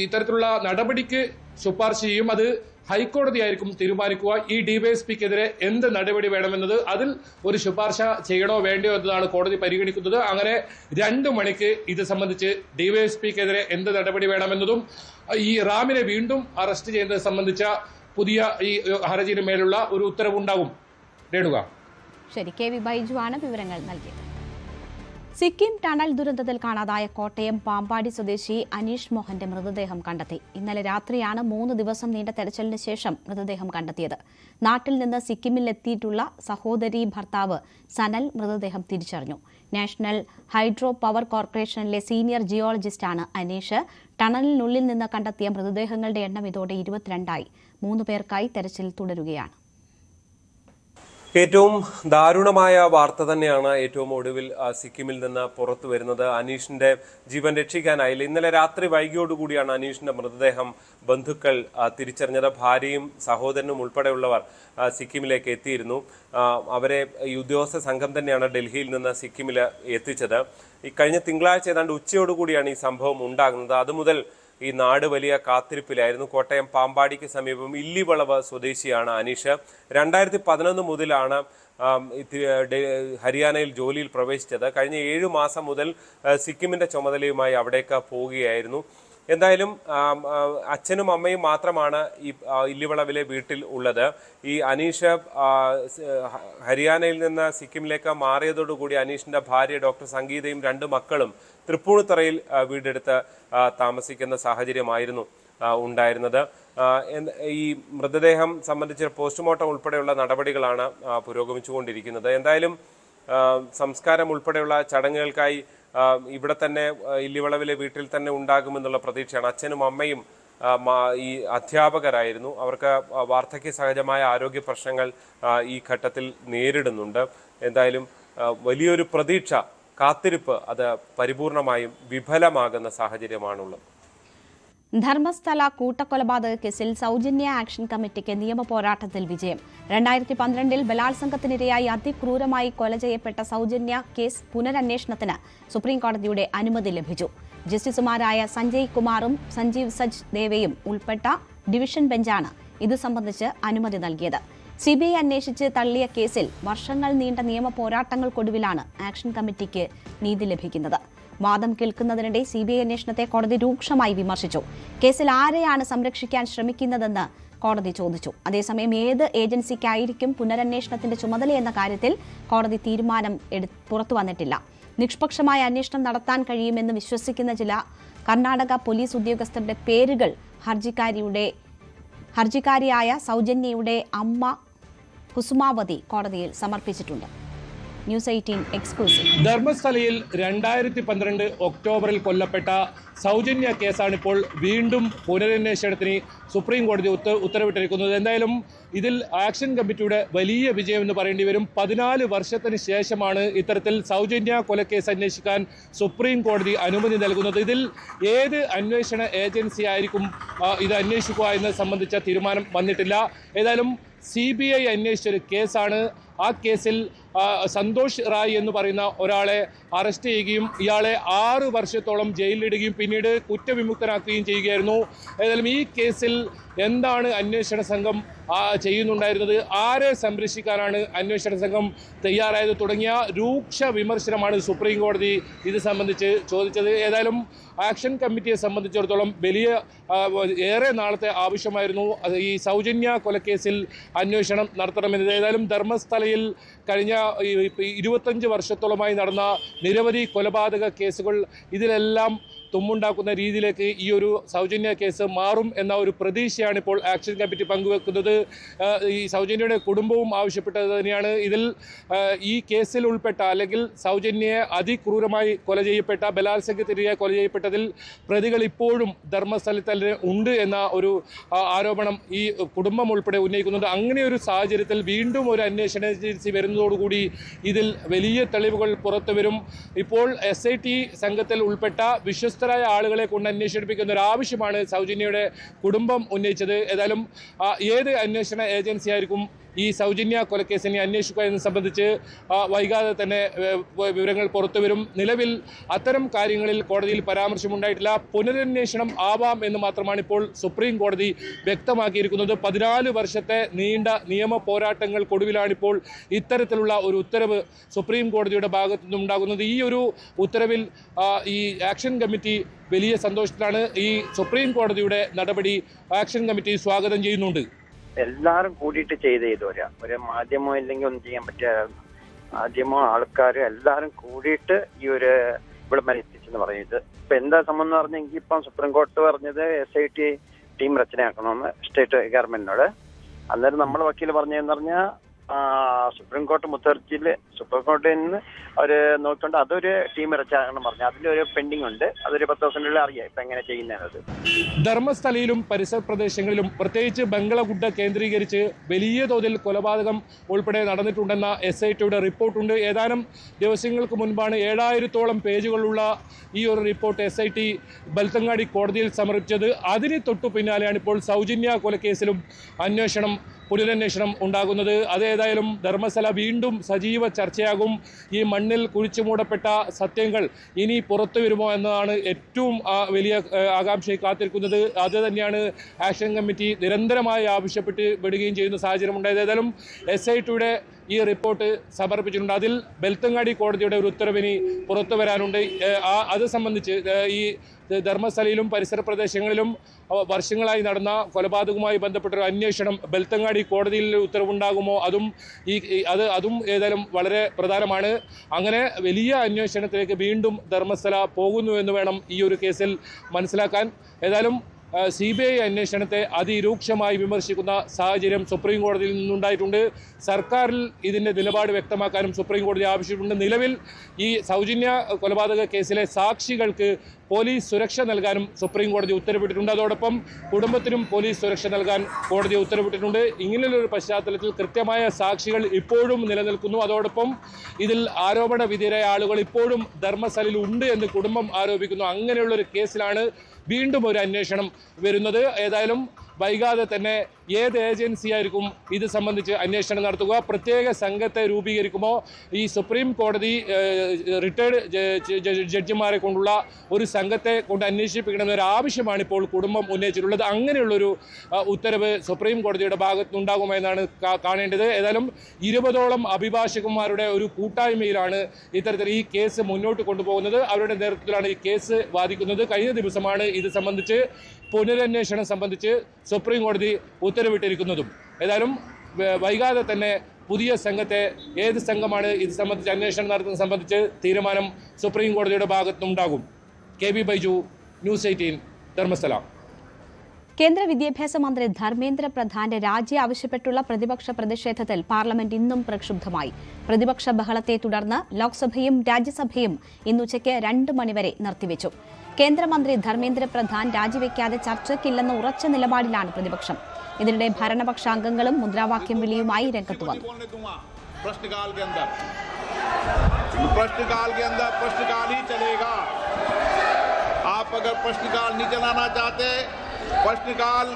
ഇത്തരത്തിലുള്ള നടപടിക്ക് ശുപാർശ ചെയ്യും, അത് ഹൈക്കോടതിയായിരിക്കും തീരുമാനിക്കുക. ഈ ഡിവൈഎസ്പിക്കെതിരെ എന്ത് നടപടി വേണമെന്നത്, അതിൽ ഒരു ശുപാർശ ചെയ്യണോ വേണ്ടയോ എന്നതാണ് കോടതി പരിഗണിക്കുന്നത്. അങ്ങനെ 2 മണിക്ക് ഇത് സംബന്ധിച്ച് ഡിവൈഎസ്പിക്കെതിരെ എന്ത് നടപടി വേണമെന്നതും ഈ റാമിനെ വീണ്ടും അറസ്റ്റ് ചെയ്യുന്നത് സംബന്ധിച്ച പുതിയ ഈ ഹർജിയുടെ മേലുള്ള ഒരു ഉത്തരവുണ്ടാകും. രേണുക. ശരി, KV ബൈജു ആണ് വിവരങ്ങൾ നൽകിയത്. സിക്കിം ടണൽ ദുരന്തത്തിൽ കാണാതായ കോട്ടയം പാമ്പാടി സ്വദേശി അനീഷ് മോഹന്റെ മൃതദേഹം കണ്ടെത്തി. ഇന്നലെ രാത്രിയാണ് 3 ദിവസം നീണ്ട തെരച്ചിലിന് ശേഷം മൃതദേഹം കണ്ടെത്തിയത്. നാട്ടിൽ നിന്ന് സിക്കിമിലെത്തിയിട്ടുള്ള സഹോദരി ഭർത്താവ് സനൽ മൃതദേഹം തിരിച്ചറിഞ്ഞു. നാഷണൽ ഹൈഡ്രോ പവർ കോർപ്പറേഷനിലെ സീനിയർ ജിയോളജിസ്റ്റാണ് അനീഷ്. ടണലിനുള്ളിൽ നിന്ന് കണ്ടെത്തിയ മൃതദേഹങ്ങളുടെ എണ്ണം ഇതോടെ 22ആയി. 3 പേർക്കായി തെരച്ചിൽ തുടരുകയാണ്. ഏറ്റവും ദാരുണമായ വാർത്ത തന്നെയാണ് ഏറ്റവും ഒടുവിൽ സിക്കിമിൽ നിന്ന് പുറത്തു വരുന്നത്. അനീഷിന്റെ ജീവൻ രക്ഷിക്കാനായില്ല. ഇന്നലെ രാത്രി വൈകിയോടുകൂടിയാണ് അനീഷിന്റെ മൃതദേഹം ബന്ധുക്കൾ തിരിച്ചറിഞ്ഞത്. ഭാര്യയും സഹോദരനും ഉൾപ്പെടെയുള്ളവർ സിക്കിമിലേക്ക് എത്തിയിരുന്നു. അവരെ ഈ ഉദ്യോഗസ്ഥ സംഘം തന്നെയാണ് ഡൽഹിയിൽ നിന്ന് സിക്കിമിൽ എത്തിച്ചത്. ഈ കഴിഞ്ഞ തിങ്കളാഴ്ച ഏതാണ്ട് ഉച്ചയോടുകൂടിയാണ് ഈ സംഭവം ഉണ്ടാകുന്നത്. അതുമുതൽ ഈ നാട് വലിയ കാത്തിരിപ്പിലായിരുന്നു. കോട്ടയം പാമ്പാടിക്ക് സമീപം ഇല്ലിവളവ് സ്വദേശിയാണ് അനീഷ്. 2011 മുതലാണ് ഹരിയാനയിൽ ജോലിയിൽ പ്രവേശിച്ചത്. കഴിഞ്ഞ 7 മാസം മുതൽ സിക്കിമിന്റെ ചുമതലയുമായി അവിടേക്ക് പോവുകയായിരുന്നു. എന്തായാലും അച്ഛനും അമ്മയും മാത്രമാണ് ഈ ഇല്ലിവളവിലെ വീട്ടിൽ ഉള്ളത്. ഈ അനീഷ് ഹരിയാനയിൽ നിന്ന് സിക്കിമിലേക്ക് മാറിയതോടുകൂടി അനീഷിന്റെ ഭാര്യ ഡോക്ടർ സംഗീതയും 2 മക്കളും തൃപ്പൂണിത്തറയിൽ വീടെടുത്ത് താമസിക്കുന്ന സാഹചര്യമായിരുന്നു ഉണ്ടായിരുന്നത്. ഈ മൃതദേഹം സംബന്ധിച്ച് പോസ്റ്റ്മോർട്ടം ഉൾപ്പെടെയുള്ള നടപടികളാണ് പുരോഗമിച്ചുകൊണ്ടിരിക്കുന്നത്. എന്തായാലും സംസ്കാരം ഉൾപ്പെടെയുള്ള ചടങ്ങുകൾക്കായി ഇവിടെ തന്നെ ഇല്ലിവളവിലെ വീട്ടിൽ തന്നെ ഉണ്ടാകുമെന്നുള്ള പ്രതീക്ഷയാണ്. അച്ഛനും അമ്മയും ഈ അധ്യാപകരായിരുന്നു. അവർക്ക് വാർദ്ധക്യ സഹജമായ ആരോഗ്യ പ്രശ്നങ്ങൾ ഈ ഘട്ടത്തിൽ നേരിടുന്നുണ്ട്. എന്തായാലും വലിയൊരു പ്രതീക്ഷ, കാത്തിരിപ്പ് അത് പരിപൂർണമായും വിഫലമാകുന്ന സാഹചര്യമാണുള്ളത്. ധർമ്മസ്ഥല കൂട്ടക്കൊലപാതക കേസിൽ സൗജന്യ ആക്ഷൻ കമ്മിറ്റിക്ക് നിയമ പോരാട്ടത്തിൽ വിജയം. 2012 ബലാത്സംഗത്തിനിരയായി അതിക്രൂരമായി കൊല ചെയ്യപ്പെട്ട സൗജന്യ കേസ് പുനരന്വേഷണത്തിന് സുപ്രീംകോടതിയുടെ അനുമതി ലഭിച്ചു. ജസ്റ്റിസുമാരായ സഞ്ജയ് കുമാറും സഞ്ജീവ് സജ് ദേവയും ഉൾപ്പെട്ട ഡിവിഷൻ ബെഞ്ചാണ് ഇത് സംബന്ധിച്ച് അനുമതി നൽകിയത്. CBI അന്വേഷിച്ച് തള്ളിയ കേസിൽ വർഷങ്ങൾ നീണ്ട നിയമ പോരാട്ടങ്ങൾക്കൊടുവിലാണ് ആക്ഷൻ കമ്മിറ്റിക്ക് നീതി ലഭിക്കുന്നത്. വാദം കേൾക്കുന്നതിനിടെ CBI അന്വേഷണത്തെ കോടതി രൂക്ഷമായി വിമർശിച്ചു. കേസിൽ ആരെയാണ് സംരക്ഷിക്കാൻ ശ്രമിക്കുന്നതെന്ന് കോടതി ചോദിച്ചു. അതേസമയം ഏത് ഏജൻസിക്കായിരിക്കും പുനരന്വേഷണത്തിന്റെ ചുമതലയെന്ന കാര്യത്തിൽ കോടതി തീരുമാനം പുറത്തു വന്നിട്ടില്ല. നിഷ്പക്ഷമായ അന്വേഷണം നടത്താൻ കഴിയുമെന്ന് വിശ്വസിക്കുന്ന ചില കർണാടക പോലീസ് ഉദ്യോഗസ്ഥരുടെ പേരുകൾ ഹർജിക്കാരിയായ സൗജന്യയുടെ അമ്മ കുസുമാവതി കോടതിയിൽ സമർപ്പിച്ചിട്ടുണ്ട്. News 18 exclusive. ധർമ്മസ്ഥലയിൽ 2012 ഒക്ടോബറിൽ കൊല്ലപ്പെട്ട സൗജന്യ കേസാണിപ്പോൾ വീണ്ടും പുനരന്വേഷണത്തിന് സുപ്രീം കോടതി ഉത്തരവിട്ടിരിക്കുന്നത്. എന്തായാലും ഇതിൽ ആക്ഷൻ കമ്മിറ്റിയുടെ വലിയ വിജയം എന്ന് പറയേണ്ടി വരും. 14 വർഷത്തിന് ശേഷമാണ് ഇത്തരത്തിൽ സൗജന്യ കൊലക്കേസ് അന്വേഷിക്കാൻ സുപ്രീം കോടതി അനുമതി നൽകുന്നത്. ഇതിൽ ഏത് അന്വേഷണ ഏജൻസി ആയിരിക്കും ഇത് അന്വേഷിക്കുക എന്ന് സംബന്ധിച്ച തീരുമാനം വന്നിട്ടില്ല. ഏതായാലും CBI അന്വേഷിച്ചൊരു കേസാണ്. ആ കേസിൽ സന്തോഷ് റായ് എന്ന് പറയുന്ന ഒരാളെ അറസ്റ്റ് ചെയ്യുകയും ഇയാളെ 6 വർഷത്തോളം ജയിലിലിടുകയും പിന്നീട് കുറ്റവിമുക്തനാക്കുകയും ചെയ്യുകയായിരുന്നു. ഏതായാലും ഈ കേസിൽ എന്താണ് അന്വേഷണ സംഘം ചെയ്യുന്നുണ്ടായിരുന്നത്, ആരെ സംരക്ഷിക്കാനാണ് അന്വേഷണ സംഘം തയ്യാറായത് തുടങ്ങിയ രൂക്ഷ വിമർശനമാണ് സുപ്രീം കോടതി ഇത് സംബന്ധിച്ച് ചോദിച്ചത്. ഏതായാലും ആക്ഷൻ കമ്മിറ്റിയെ സംബന്ധിച്ചിടത്തോളം ഏറെ നാളത്തെ ആവശ്യമായിരുന്നു ഈ സൗജന്യ കൊലക്കേസിൽ അന്വേഷണം നടത്തണമെന്നത്. ഏതായാലും ധർമ്മസ്ഥലയിൽ കഴിഞ്ഞ 25 വർഷത്തോളമായി നടന്ന നിരവധി കൊലപാതക കേസുകൾ ഇതിലെല്ലാം തുമ്മുണ്ടാക്കുന്ന രീതിയിലേക്ക് ഈ ഒരു സൗജന്യ കേസ് മാറും എന്ന ഒരു പ്രതീക്ഷയാണ് ഇപ്പോൾ ആക്ഷൻ കമ്മിറ്റി പങ്കുവെക്കുന്നത്. ഈ സൗജന്യയുടെ കുടുംബവും ആവശ്യപ്പെട്ടത് തന്നെയാണ്. ഇതിൽ ഈ കേസിൽ ഉൾപ്പെട്ട അല്ലെങ്കിൽ സൗജന്യയെ അതിക്രൂരമായി കൊല ചെയ്യപ്പെട്ട, ബലാത്സംഗത്തിനിരയായി കൊല ചെയ്യപ്പെട്ടതിൽ പ്രതികൾ ഇപ്പോഴും ധർമ്മസ്ഥലത്തിൽ ഉണ്ട് എന്ന ഒരു ആരോപണം ഈ കുടുംബം ഉൾപ്പെടെ ഉന്നയിക്കുന്നുണ്ട്. അങ്ങനെ ഒരു സാഹചര്യത്തിൽ വീണ്ടും ഒരു അന്വേഷണ ഏജൻസി വരുന്നതോടുകൂടി ഇതിൽ വലിയ തെളിവുകൾ പുറത്തു വരും. ഇപ്പോൾ SIT സംഘത്തിൽ ഉൾപ്പെട്ട വിശ്വസ്തരായ ആളുകളെ കൊണ്ട് അന്വേഷിപ്പിക്കുന്ന ഒരു ആവശ്യമാണ് സൗജന്യയുടെ കുടുംബം ഉന്നയിച്ചത്. ഏതായാലും ഏത് അന്വേഷണ ഏജൻസി ആയിരിക്കും ഈ സൗജന്യ കൊലക്കേസിനെ അന്വേഷിക്കുക എന്ന് സംബന്ധിച്ച് വൈകാതെ തന്നെ വിവരങ്ങൾ പുറത്തു വരും. നിലവിൽ അത്തരം കാര്യങ്ങളിൽ കോടതിയിൽ പരാമർശമുണ്ടായിട്ടില്ല. പുനരന്വേഷണം ആവാം എന്ന് മാത്രമാണ് ഇപ്പോൾ സുപ്രീം കോടതി വ്യക്തമാക്കിയിരിക്കുന്നത്. 14 വർഷത്തെ നീണ്ട നിയമ പോരാട്ടങ്ങൾക്കൊടുവിലാണിപ്പോൾ ഇത്തരത്തിലുള്ള ഒരു ഉത്തരവ് സുപ്രീം കോടതിയുടെ ഭാഗത്തു നിന്നുണ്ടാകുന്നത്. ഈ ഒരു ഉത്തരവിൽ ഈ ആക്ഷൻ കമ്മിറ്റി വലിയ സന്തോഷത്തിലാണ്. ഈ സുപ്രീം കോടതിയുടെ നടപടി ആക്ഷൻ കമ്മിറ്റി സ്വാഗതം ചെയ്യുന്നുണ്ട്. എല്ലാവരും കൂടിയിട്ട് ചെയ്ത് ഒരു മാധ്യമം ഇല്ലെങ്കിൽ ഒന്നും ചെയ്യാൻ പറ്റില്ല. മാധ്യമവും ആൾക്കാരും എല്ലാവരും കൂടിയിട്ട് ഈ ഒരു ഇവിടെ വരെ എത്തിച്ചെന്ന് പറയുന്നത്. ഇപ്പൊ എന്താ സംഭവം എന്ന് പറഞ്ഞെങ്കിൽ ഇപ്പം സുപ്രീം കോടതി പറഞ്ഞത് SIT ടീം രചനയാക്കണമെന്ന് സ്റ്റേറ്റ് ഗവൺമെന്റിനോട്. അന്നേരം നമ്മുടെ വക്കീൽ പറഞ്ഞതെന്ന് പറഞ്ഞാൽ സുപ്രീം കോടതിയിൽ നിന്ന് അവര് നോക്കിക്കൊണ്ട് അതൊരു ടീം രചനാക്കണം പറഞ്ഞു. അതിന്റെ ഒരു പെൻഡിങ് ഉണ്ട്. അതൊരു 10 ദിവസത്തിനുള്ളിൽ അറിയാം ഇപ്പൊ എങ്ങനെ ചെയ്യുന്നത്. ധർമ്മസ്ഥലയിലും പരിസര പ്രദേശങ്ങളിലും പ്രത്യേകിച്ച് ബംഗളഗുഡ കേന്ദ്രീകരിച്ച് വലിയ തോതിൽ കൊലപാതകം ഉൾപ്പെടെ നടന്നിട്ടുണ്ടെന്ന SITയുടെ റിപ്പോർട്ടുണ്ട്. ഏതാനും ദിവസങ്ങൾക്ക് മുൻപാണ് 7000-ഓളം പേജുകളുള്ള ഈ ഒരു റിപ്പോർട്ട് SIT ബൽത്തങ്ങാടി കോടതിയിൽ സമർപ്പിച്ചത്. അതിന് തൊട്ടു പിന്നാലെയാണ് ഇപ്പോൾ സൗജന്യ കൊലക്കേസിലും പുനരന്വേഷണം ഉണ്ടാകുന്നത്. അതേതായാലും ധർമ്മസ്ഥല വീണ്ടും സജീവ ചർച്ചയാകും. ഈ മണ്ണിൽ കുഴിച്ചു മൂടപ്പെട്ട സത്യങ്ങൾ ഇനി പുറത്തു വരുമോ എന്നതാണ് ഏറ്റവും വലിയ ആകാംക്ഷയെ കാത്തിരിക്കുന്നത്. അത് തന്നെയാണ് ആക്ഷൻ കമ്മിറ്റി നിരന്തരമായി ആവശ്യപ്പെട്ട് വിടുകയും ചെയ്യുന്ന സാഹചര്യം ഉണ്ടായത്. ഏതായാലും SITയുടെ ഈ റിപ്പോർട്ട് സമർപ്പിച്ചിട്ടുണ്ട്. അതിൽ ബെൽത്തങ്ങാടി കോടതിയുടെ ഒരു ഉത്തരവിന് പുറത്തു വരാനുണ്ട്. അത് സംബന്ധിച്ച് ഈ ധർമ്മസ്ഥലയിലും പരിസര പ്രദേശങ്ങളിലും വർഷങ്ങളായി നടന്ന കൊലപാതകവുമായി ബന്ധപ്പെട്ടൊരു അന്വേഷണം ബെൽത്തങ്ങാടി കോടതിയിൽ ഉത്തരവുണ്ടാകുമോ അതും ഏതായാലും വളരെ പ്രധാനമാണ്. അങ്ങനെ വലിയ അന്വേഷണത്തിലേക്ക് വീണ്ടും ധർമ്മസ്ഥല പോകുന്നു എന്ന് വേണം ഈ ഒരു കേസിൽ മനസ്സിലാക്കാൻ. ഏതായാലും CBI അന്വേഷണത്തെ അതിരൂക്ഷമായി വിമർശിക്കുന്ന സാഹചര്യം സുപ്രീം കോടതിയിൽ നിന്നുണ്ടായിട്ടുണ്ട്. സർക്കാരിൽ ഇതിൻ്റെ നിലപാട് വ്യക്തമാക്കാനും സുപ്രീം കോടതി ആവശ്യപ്പെട്ടുണ്ട്. നിലവിൽ ഈ സൗജന്യ കൊലപാതക കേസിലെ സാക്ഷികൾക്ക് പോലീസ് സുരക്ഷ നൽകാനും സുപ്രീം കോടതി ഉത്തരവിട്ടിട്ടുണ്ട്. അതോടൊപ്പം കുടുംബത്തിനും പോലീസ് സുരക്ഷ നൽകാൻ കോടതി ഉത്തരവിട്ടിട്ടുണ്ട്. ഇങ്ങനെയുള്ളൊരു പശ്ചാത്തലത്തിൽ കൃത്യമായ സാക്ഷികൾ ഇപ്പോഴും നിലനിൽക്കുന്നു. അതോടൊപ്പം ഇതിൽ ആരോപണ വിധേയരായ ആളുകൾ ഇപ്പോഴും ധർമ്മസ്ഥലയിൽ ഉണ്ട് എന്ന് കുടുംബം ആരോപിക്കുന്നു. അങ്ങനെയുള്ളൊരു കേസിലാണ് വീണ്ടും ഒരു അന്വേഷണം വരുന്നത്. ഏതായാലും വൈകാതെ തന്നെ ഏത് ഏജൻസിയായിരിക്കും ഇത് സംബന്ധിച്ച് അന്വേഷണം നടത്തുക? പ്രത്യേക സംഘത്തെ രൂപീകരിക്കുമോ? ഈ സുപ്രീം കോടതി റിട്ടയർഡ് ജഡ്ജിമാരെ കൊണ്ടുള്ള ഒരു സംഘത്തെ കൊണ്ട് അന്വേഷിപ്പിക്കണമെന്നൊരു ആവശ്യമാണ് ഇപ്പോൾ കുടുംബം ഉന്നയിച്ചിട്ടുള്ളത്. അങ്ങനെയുള്ളൊരു ഉത്തരവ് സുപ്രീം കോടതിയുടെ ഭാഗത്തുനിന്നുണ്ടാകുമെന്നാണ് കാണേണ്ടത്. ഏതായാലും 20ഓളം അഭിഭാഷകന്മാരുടെ ഒരു കൂട്ടായ്മയിലാണ് ഇത്തരത്തിൽ ഈ കേസ് മുന്നോട്ട് കൊണ്ടുപോകുന്നത്. അവരുടെ നേതൃത്വത്തിലാണ് ഈ കേസ് വാദിക്കുന്നത്. കഴിഞ്ഞ ദിവസമാണ് ഇത് സംബന്ധിച്ച് പുനരന്വേഷണം സംബന്ധിച്ച് സുപ്രീം കോടതി ഉത്തരവിട്ടിരിക്കുന്നതും. ഏതായാലും വൈകാതെ തന്നെ പുതിയ സംഘത്തെ ഏത് സംഘമാണ് ഇത് സംബന്ധിച്ച് അന്വേഷണം നടത്തുന്നത് സംബന്ധിച്ച് തീരുമാനം സുപ്രീം കോടതിയുടെ ഭാഗത്തുനിന്നുണ്ടാകും. KB Baiju, News 18, Dharmasthala. കേന്ദ്ര വിദ്യാഭ്യാസ മന്ത്രി ധർമ്മേന്ദ്ര പ്രധാന്റെ രാജി ആവശ്യപ്പെട്ടുള്ള പ്രതിപക്ഷ പ്രതിഷേധത്തിൽ പാർലമെന്റ് ഇന്നും പ്രക്ഷുബ്ധമായി. പ്രതിപക്ഷ ബഹളത്തെ തുടർന്ന് ലോക്സഭയും രാജ്യസഭയും ഇന്നുച്ചയ്ക്ക് 2 മണിവരെ നിർത്തിവെച്ചു. കേന്ദ്രമന്ത്രി ധർമ്മേന്ദ്ര പ്രധാൻ രാജിവെക്കാതെ ചർച്ചയ്ക്കില്ലെന്ന ഉറച്ച നിലപാടിലാണ് പ്രതിപക്ഷം. ഇതിനിടെ ഭരണപക്ഷാംഗങ്ങളും മുദ്രാവാക്യം വിളിയുമായി രംഗത്ത് വന്നു. आप अगर प्रश्नकाल नहीं चलाना चाहते, प्रश्नकाल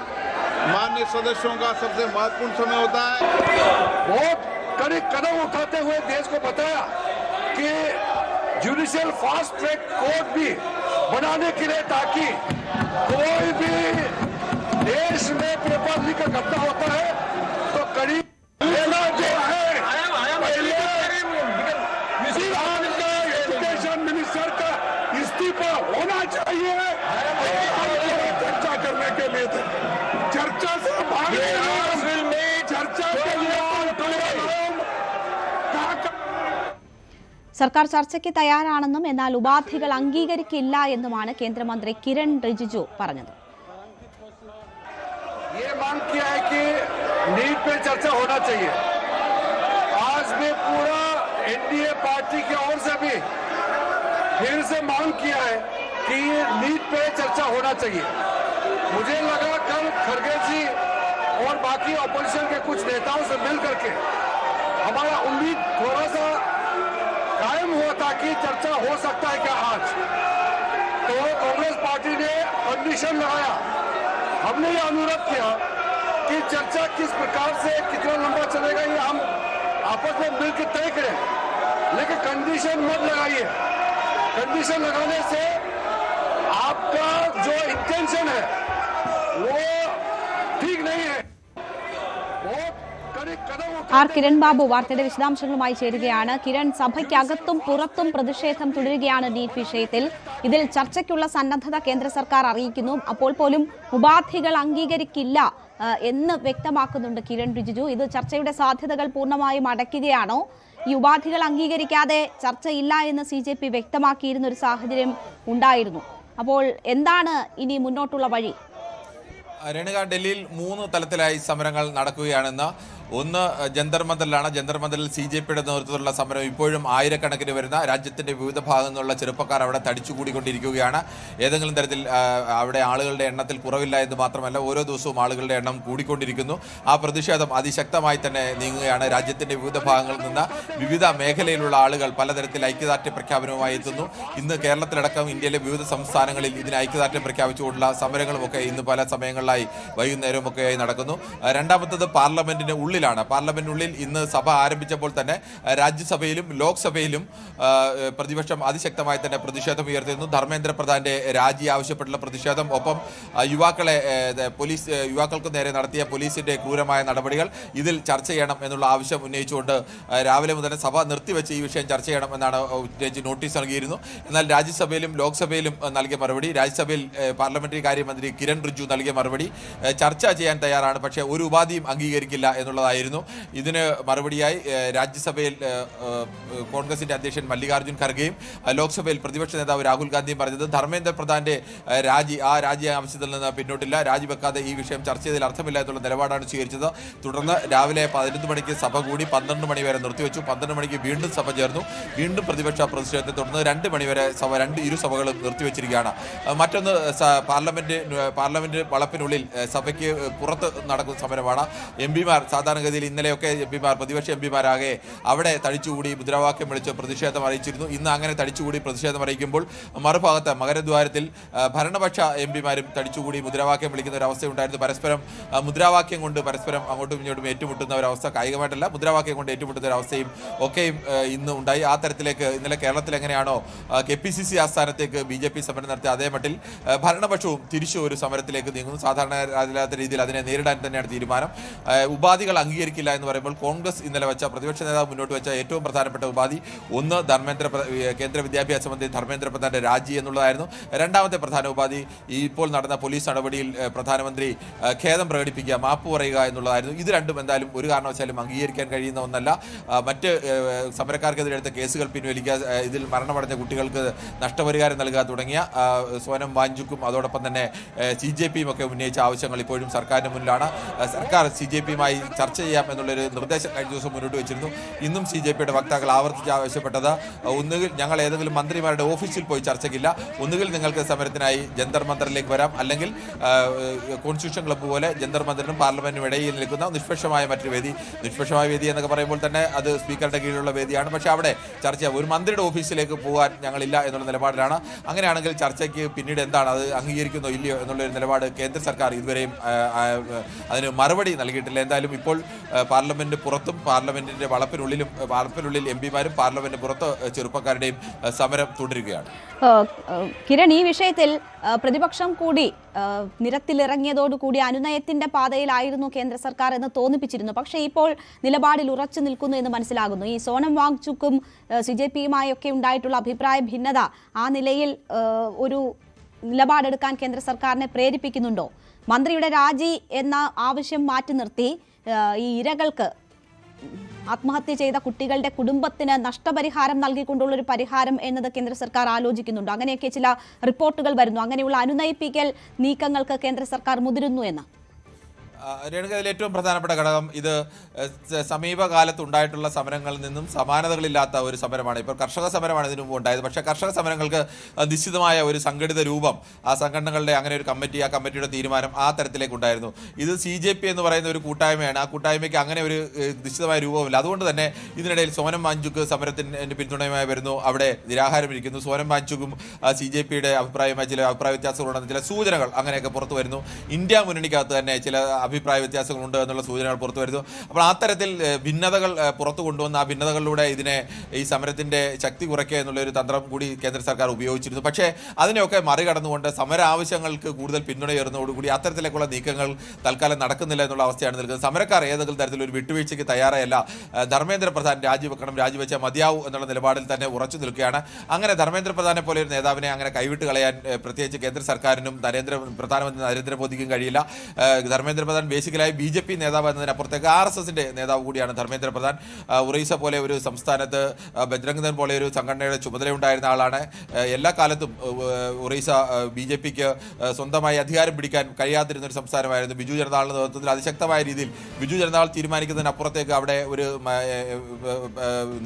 माननीय सदस्यों का सबसे महत्वपूर्ण समय होता है। बहुत कड़े कदम उठाते हुए देश को बताया कि जुडिशियल फास्ट ट्रैक कोर्ट भी बनाने के लिए, ताकि कोई भी देश में पेपर लीक का घटना होता है तो करीब लेना जो है एजुकेशन मिनिस्टर का इस्तीफा होना चाहिए। चर्चा करने के लिए चर्चा से चर्चा के लिए സർക്കാർ ചർച്ചയ്ക്ക് തയ്യാറാണെന്നും എന്നാൽ ഉപാധികൾ അംഗീകരിക്കില്ല എന്നുമാണ് കേന്ദ്രമന്ത്രി കിരൺ റിജിജു പറഞ്ഞത്. ये मांग किया है कि नीट पे चर्चा होना चाहिए। आज भी पूरा NDA पार्टी की ओर से भी फिर से मांग किया है कि नीट पे चर्चा होना चाहिए। मुझे लगा कल खड़गे जी और बाकी ऑपोजिशन के कुछ नेताओं से मिल करके हमारा उम्मीद थोड़ा सा कायम हुआ था कि चर्चा हो सकता है क्या आज। तो कांग्रेस पार्टी ने कंडीशन लगाया, हमने ये अनुरोध किया कि चर्चा किस प्रकार से कितना लंबा चलेगा ये हम आपस में मिलकर तय करें, लेकिन कंडीशन मत लगाइए। कंडीशन लगाने से आपका जो इंटेंशन है वो ठीक नहीं है। ആർ കിരൺ ബാബു വാർത്തയുടെ വിശദാംശങ്ങളുമായി ചേരുകയാണ്. കിരൺ, സഭയ്ക്കകത്തും പുറത്തും പ്രതിഷേധം തുടരുകയാണ് നീറ്റ് വിഷയത്തിൽ. ഇതിൽ ചർച്ചയ്ക്കുള്ള സന്നദ്ധത കേന്ദ്ര സർക്കാർ അറിയിക്കുന്നു. അപ്പോൾ പോലും ഉപാധികൾ അംഗീകരിക്കില്ല എന്ന് വ്യക്തമാക്കുന്നുണ്ട് കിരൺ റിജിജു. ഇത് ചർച്ചയുടെ സാധ്യതകൾ പൂർണ്ണമായും അടയ്ക്കുകയാണോ? ഈ ഉപാധികൾ അംഗീകരിക്കാതെ ചർച്ചയില്ല എന്ന് CJP വ്യക്തമാക്കിയിരുന്ന ഒരു സാഹചര്യം ഉണ്ടായിരുന്നു. അപ്പോൾ എന്താണ് ഇനി മുന്നോട്ടുള്ള വഴി? രേണുക, ഡൽഹിയിൽ 3 തലത്തിലായി സമരങ്ങൾ നടക്കുകയാണെന്ന്. ഒന്ന് ജന്തർ മന്ദറിലാണ്. ജന്തർ മന്ദറിൽ CJPയുടെ നേതൃത്വത്തിലുള്ള സമരം ഇപ്പോഴും ആയിരക്കണക്കിന് വരുന്ന രാജ്യത്തിന്റെ വിവിധ ഭാഗങ്ങളിൽ നിന്നുള്ള ചെറുപ്പക്കാർ അവിടെ തടിച്ചുകൂടിക്കൊണ്ടിരിക്കുകയാണ്. ഏതെങ്കിലും തരത്തിൽ അവിടെ ആളുകളുടെ എണ്ണത്തിൽ കുറവില്ല എന്ന് മാത്രമല്ല, ഓരോ ദിവസവും ആളുകളുടെ എണ്ണം കൂടിക്കൊണ്ടിരിക്കുന്നു. ആ പ്രതിഷേധം അതിശക്തമായി തന്നെ നീങ്ങുകയാണ്. രാജ്യത്തിന്റെ വിവിധ ഭാഗങ്ങളിൽ നിന്ന് വിവിധ മേഖലയിലുള്ള ആളുകൾ പലതരത്തിൽ ഐക്യദാർഢ്യ പ്രഖ്യാപനവുമായി എത്തുന്നു. ഇന്ന് കേരളത്തിലടക്കം ഇന്ത്യയിലെ വിവിധ സംസ്ഥാനങ്ങളിൽ ഇതിന് ഐക്യദാർഢ്യം പ്രഖ്യാപിച്ചുകൊണ്ടുള്ള സമരങ്ങളുമൊക്കെ ഇന്ന് പല സമയങ്ങളിലായി വൈകുന്നേരമൊക്കെയായി നടക്കുന്നു. രണ്ടാമത്തത് പാർലമെന്റിന് ഉള്ളിലാണ്. പാർലമെന്റിനുള്ളിൽ ഇന്ന് സഭ ആരംഭിച്ചപ്പോൾ തന്നെ രാജ്യസഭയിലും ലോക്സഭയിലും പ്രതിപക്ഷം അതിശക്തമായി തന്നെ പ്രതിഷേധം ഉയർത്തിയിരുന്നു. ധർമ്മേന്ദ്ര പ്രധാന്റെ രാജി ആവശ്യപ്പെട്ടുള്ള പ്രതിഷേധം, ഒപ്പം യുവാക്കൾക്ക് നേരെ നടത്തിയ പോലീസിന്റെ ക്രൂരമായ നടപടികൾ, ഇതിൽ ചർച്ച ചെയ്യണം എന്നുള്ള ആവശ്യം ഉന്നയിച്ചുകൊണ്ട് രാവിലെ മുതൽ സഭ നിർത്തിവെച്ച് ഈ വിഷയം ചർച്ച ചെയ്യണം എന്നാണ് ഉന്നയിച്ച് നോട്ടീസ് നൽകിയിരുന്നു. എന്നാൽ രാജ്യസഭയിലും ലോക്സഭയിലും നൽകിയ മറുപടി, രാജ്യസഭയിൽ പാർലമെന്ററി കാര്യമന്ത്രി കിരൺ റിജ്ജു നൽകിയ മറുപടി ചർച്ച ചെയ്യാൻ തയ്യാറാണ്, പക്ഷേ ഒരു ഉപാധിയും അംഗീകരിക്കില്ല എന്നുള്ളതായിരുന്നു. ഇതിന് മറുപടിയായി രാജ്യസഭയിൽ കോൺഗ്രസിന്റെ അധ്യക്ഷൻ മല്ലികാർജ്ജുൻ ഖർഗെയും ലോക്സഭയിൽ പ്രതിപക്ഷ നേതാവ് രാഹുൽ ഗാന്ധിയും പറഞ്ഞത് ധർമ്മേന്ദ്ര പ്രധാന്റെ രാജി ആവശ്യത്തിൽ നിന്ന് പിന്നോട്ടില്ല, രാജിവെക്കാതെ ഈ വിഷയം ചർച്ച ചെയ്തതിൽ അർത്ഥമില്ല എന്നുള്ള നിലപാടാണ് സ്വീകരിച്ചത്. തുടർന്ന് രാവിലെ 11 മണിക്ക് സഭ കൂടി 12 മണി വരെ നിർത്തിവെച്ചു. 12 മണിക്ക് വീണ്ടും സഭ ചേർന്നു. വീണ്ടും പ്രതിപക്ഷ പ്രതിഷേധത്തെ തുടർന്ന് 2 മണി വരെ ഇരു സഭകളും നിർത്തിവെച്ചിരിക്കുകയാണ്. മറ്റൊന്ന് പാർലമെന്റ് വളപ്പിനുള്ളിൽ സഭയ്ക്ക് പുറത്ത് നടക്കുന്ന സമരമാണ്. എംപിമാർ സാധാരണഗതിയിൽ ഇന്നലെയൊക്കെ പ്രതിപക്ഷ എംപിമാരാകെ അവിടെ തടിച്ചുകൂടി മുദ്രാവാക്യം വിളിച്ച് പ്രതിഷേധം അറിയിച്ചിരുന്നു. ഇന്ന് അങ്ങനെ തടിച്ചുകൂടി പ്രതിഷേധം അറിയിക്കുമ്പോൾ മറുഭാഗത്ത് മകരദ്വാരത്തിൽ ഭരണപക്ഷ എംപിമാരും തടിച്ചുകൂടി മുദ്രാവാക്യം വിളിക്കുന്ന ഒരു അവസ്ഥയുണ്ടായിരുന്നു. പരസ്പരം മുദ്രാവാക്യം കൊണ്ട് പരസ്പരം അങ്ങോട്ടും ഇങ്ങോട്ടും ഏറ്റുമുട്ടുന്ന ഒരു അവസ്ഥ, കായികമായിട്ടല്ല മുദ്രാവാക്യം കൊണ്ട് ഏറ്റുമുട്ടുന്ന ഒരു അവസ്ഥയും ഒക്കെയും ഇന്ന് ഉണ്ടായി. ആ തരത്തിലേക്ക് ഇന്നലെ കേരളത്തിൽ എങ്ങനെയാണോ KPCC ആസ്ഥാനത്തേക്ക് BJP സമരം നടത്തിയ അതേ മട്ടിൽ ഭരണപക്ഷവും തിരിച്ചു ഒരു സമരത്തിലേക്ക് നീങ്ങുന്നു. സാധാരണ രീതിയിൽ അതിനെ നേരിടാൻ തന്നെയാണ് തീരുമാനം. ഉപാധികൾ അംഗീകരിക്കില്ല എന്ന് പറയുമ്പോൾ കോൺഗ്രസ് ഇന്നലെ വെച്ച പ്രതിപക്ഷ നേതാവ് മുന്നോട്ട് വെച്ച ഏറ്റവും പ്രധാനപ്പെട്ട ഉപാധി ഒന്ന് കേന്ദ്ര വിദ്യാഭ്യാസ മന്ത്രി ധർമ്മേന്ദ്ര പ്രധാന്റെ രാജി എന്നുള്ളതായിരുന്നു. രണ്ടാമത്തെ പ്രധാന ഉപാധി ഇപ്പോൾ നടന്ന പോലീസ് നടപടിയിൽ പ്രധാനമന്ത്രി ഖേദം പ്രകടിപ്പിക്കുക, മാപ്പ് പറയുക എന്നുള്ളതായിരുന്നു. ഇത് രണ്ടും എന്തായാലും ഒരു കാരണവശാലും അംഗീകരിക്കാൻ കഴിയുന്ന ഒന്നല്ല. മറ്റ് സമരക്കാർക്കെതിരെ എടുത്ത കേസുകൾ പിൻവലിക്കുക, ഇതിൽ മരണമടഞ്ഞ കുട്ടികൾക്ക് നഷ്ടപരിഹാരം നൽകുക തുടങ്ങിയ സോനം വാങ്ചുക്കും അതോടൊപ്പം തന്നെ CJPയും ഒക്കെ ഉന്നയിച്ച ആവശ്യങ്ങൾ ഇപ്പോഴും സർക്കാരിന് മുന്നിലാണ്. സർക്കാർ CJPയുമായി ചർച്ച ചെയ്യാം എന്നുള്ളൊരു നിർദ്ദേശം കഴിഞ്ഞ ദിവസം മുന്നോട്ട് വെച്ചിരുന്നു. ഇന്നും CJPയുടെ വക്താക്കൾ ആവർത്തിച്ച് ആവശ്യപ്പെട്ടത് ഒന്നുകിൽ ഞങ്ങൾ ഏതെങ്കിലും മന്ത്രിമാരുടെ ഓഫീസിൽ പോയി ചർച്ചയ്ക്കില്ല, ഒന്നുകിൽ നിങ്ങൾക്ക് സമരത്തിനായി ജന്തർ മന്ദറിലേക്ക് വരാം, അല്ലെങ്കിൽ കോൺസ്റ്റിറ്റ്യൂഷൻ ക്ലബ്ബ് പോലെ ജന്തർ മന്ദറിനും പാർലമെന്റിനും ഇടയിൽ നിൽക്കുന്ന നിഷ്പക്ഷമായ മറ്റൊരു വേദി. നിഷ്പക്ഷമായ വേദി എന്നൊക്കെ പറയുമ്പോൾ തന്നെ അത് സ്പീക്കറുടെ കീഴിലുള്ള വേദിയാണ്, പക്ഷേ അവിടെ ചർച്ച ഒരു മന്ത്രിയുടെ ഓഫീസിലേക്ക് പോകാൻ ഞങ്ങളില്ല എന്നുള്ള നിലപാടിലാണ്. അങ്ങനെയാണെങ്കിൽ ചർച്ചയ്ക്ക് പിന്നീട് എന്താണ്, അത് അംഗീകരിക്കുന്നോ ഇല്ലയോ എന്നുള്ളൊരു നിലപാട് കേന്ദ്ര സർക്കാർ ഇതുവരെയും അതിന് മറുപടി നൽകിയിട്ടില്ല. എന്തായാലും ഇപ്പോൾ പാർലമെന്റ് പുറത്തും പാർലമെന്റിന്റെ വളപ്പിനുള്ളിൽ എംപിമാരും പാർലമെന്റ് പുറത്ത് ചെറുപ്പക്കാരുടെയും സമരം തുടരുകയാണ്. കിരൺ, ഈ വിഷയത്തിൽ പ്രതിപക്ഷം കൂടി നിരത്തിലിറങ്ങിയതോടുകൂടി അനുനയത്തിന്റെ പാതയിലായിരുന്നു കേന്ദ്ര സർക്കാർ എന്ന് തോന്നിപ്പിച്ചിരുന്നു. പക്ഷേ ഇപ്പോൾ നിലപാടിൽ ഉറച്ചു നിൽക്കുന്നു എന്ന് മനസ്സിലാകുന്നു. ഈ സോനം വാങ്ചുക്കും CJPയുമായൊക്കെ ഉണ്ടായിട്ടുള്ള അഭിപ്രായ ഭിന്നത ആ നിലയിൽ ഒരു നിലപാടെടുക്കാൻ കേന്ദ്ര സർക്കാരിനെ പ്രേരിപ്പിക്കുന്നുണ്ടോ? മന്ത്രിയുടെ രാജി എന്ന ആവശ്യം മാറ്റി നിർത്തി ഈ ഇരകൾക്ക്, ആത്മഹത്യ ചെയ്ത കുട്ടികളുടെ കുടുംബത്തിന് നഷ്ടപരിഹാരം നൽകിക്കൊണ്ടുള്ള ഒരു പരിഹാരം എന്നത് കേന്ദ്ര സർക്കാർ ആലോചിക്കുന്നുണ്ടോ? അങ്ങനെയൊക്കെ ചില റിപ്പോർട്ടുകൾ വരുന്നു. അങ്ങനെയുള്ള അനുനയിപ്പിക്കൽ നീക്കങ്ങൾക്ക് കേന്ദ്ര സർക്കാർ മുതിരുന്നു എന്ന്. രേണുകയിൽ ഏറ്റവും പ്രധാനപ്പെട്ട ഘടകം ഇത് സമീപകാലത്ത് ഉണ്ടായിട്ടുള്ള സമരങ്ങളിൽ നിന്നും സമാനതകളില്ലാത്ത ഒരു സമരമാണ്. ഇപ്പോൾ കർഷക സമരമാണ് ഇതിനു മുമ്പ് ഉണ്ടായത്. പക്ഷേ കർഷക സമരങ്ങൾക്ക് നിശ്ചിതമായ ഒരു സംഘടിത രൂപം, ആ സംഘടനകളുടെ അങ്ങനെ ഒരു കമ്മിറ്റി, ആ കമ്മിറ്റിയുടെ തീരുമാനം ആ തരത്തിലേക്ക് ഉണ്ടായിരുന്നു. ഇത് CJP എന്ന് പറയുന്ന ഒരു കൂട്ടായ്മയാണ്. ആ കൂട്ടായ്മയ്ക്ക് അങ്ങനെ ഒരു നിശ്ചിതമായ രൂപമില്ല. അതുകൊണ്ട് തന്നെ ഇതിനിടയിൽ സോനം വാങ്ചുക്ക് സമരത്തിന് പിന്തുണയുമായി വരുന്നു, അവിടെ നിരാഹാരം ഇരിക്കുന്നു. സോനം വാങ്ചുക്കും CJPയുടെ അഭിപ്രായമായി ചില അഭിപ്രായ വ്യത്യാസങ്ങളുണ്ടെന്ന് ചില സൂചനകൾ അങ്ങനെയൊക്കെ പുറത്തു വരുന്നു. ഇന്ത്യ മുന്നണിക്കകത്ത് തന്നെ ചില അഭിപ്രായ വ്യത്യാസങ്ങളുണ്ട് എന്നുള്ള സൂചനകൾ പുറത്തു വരുന്നു. അപ്പോൾ ആ തരത്തിൽ ഭിന്നതകൾ പുറത്തു കൊണ്ടുവന്ന ആ ഭിന്നതകളിലൂടെ ഈ സമരത്തിന്റെ ശക്തി കുറയ്ക്കുക എന്നുള്ളൊരു തന്ത്രം കൂടി കേന്ദ്ര സർക്കാർ ഉപയോഗിച്ചിരുന്നു. പക്ഷേ അതിനെയൊക്കെ മറികടന്നുകൊണ്ട് സമര ആവശ്യങ്ങൾക്ക് കൂടുതൽ പിന്തുണയേറുന്നതോടുകൂടി അത്തരത്തിലേക്കുള്ള നീക്കങ്ങൾ തൽക്കാലം നടക്കുന്നില്ല എന്നുള്ള അവസ്ഥയാണ് നിൽക്കുന്നത്. സമരക്കാർ ഏതെങ്കിലും തരത്തിലൊരു വിട്ടുവീഴ്ചയ്ക്ക് തയ്യാറായല്ല. ധർമ്മേന്ദ്ര പ്രധാൻ രാജിവെച്ചാൽ മതിയാവൂ എന്നുള്ള നിലപാടിൽ തന്നെ ഉറച്ചു നിൽക്കുകയാണ്. അങ്ങനെ ധർമ്മേന്ദ്ര പ്രധാനെ പോലെ ഒരു നേതാവിനെ അങ്ങനെ കൈവിട്ട് കളയാൻ പ്രത്യേകിച്ച് കേന്ദ്ര സർക്കാരിനും പ്രധാനമന്ത്രി നരേന്ദ്രമോദിക്കും കഴിയില്ല. ധർമ്മേന്ദ്ര പ്രധാൻ ബേസിക്കലായി BJP നേതാവ് എന്നതിനപ്പുറത്തേക്ക് RSSന്റെ നേതാവ് കൂടിയാണ് ധർമ്മേന്ദ്ര പ്രധാൻ. ഒറീസ പോലെ ഒരു സംസ്ഥാനത്ത് ബജ്രംഗ് ദൾ പോലെ ഒരു സംഘടനയുടെ ചുമതലയുണ്ടായിരുന്ന ആളാണ്. എല്ലാ കാലത്തും ഒറീസ BJPക്ക് സ്വന്തമായി അധികാരം പിടിക്കാൻ കഴിയാതിരുന്ന ഒരു സംസ്ഥാനമായിരുന്നു. ബിജു ജനതാദളിന്റെ നേതൃത്വത്തിൽ അതിശക്തമായ രീതിയിൽ ബിജു ജനതാദൾ തീരുമാനിക്കുന്നതിനപ്പുറത്തേക്ക് അവിടെ ഒരു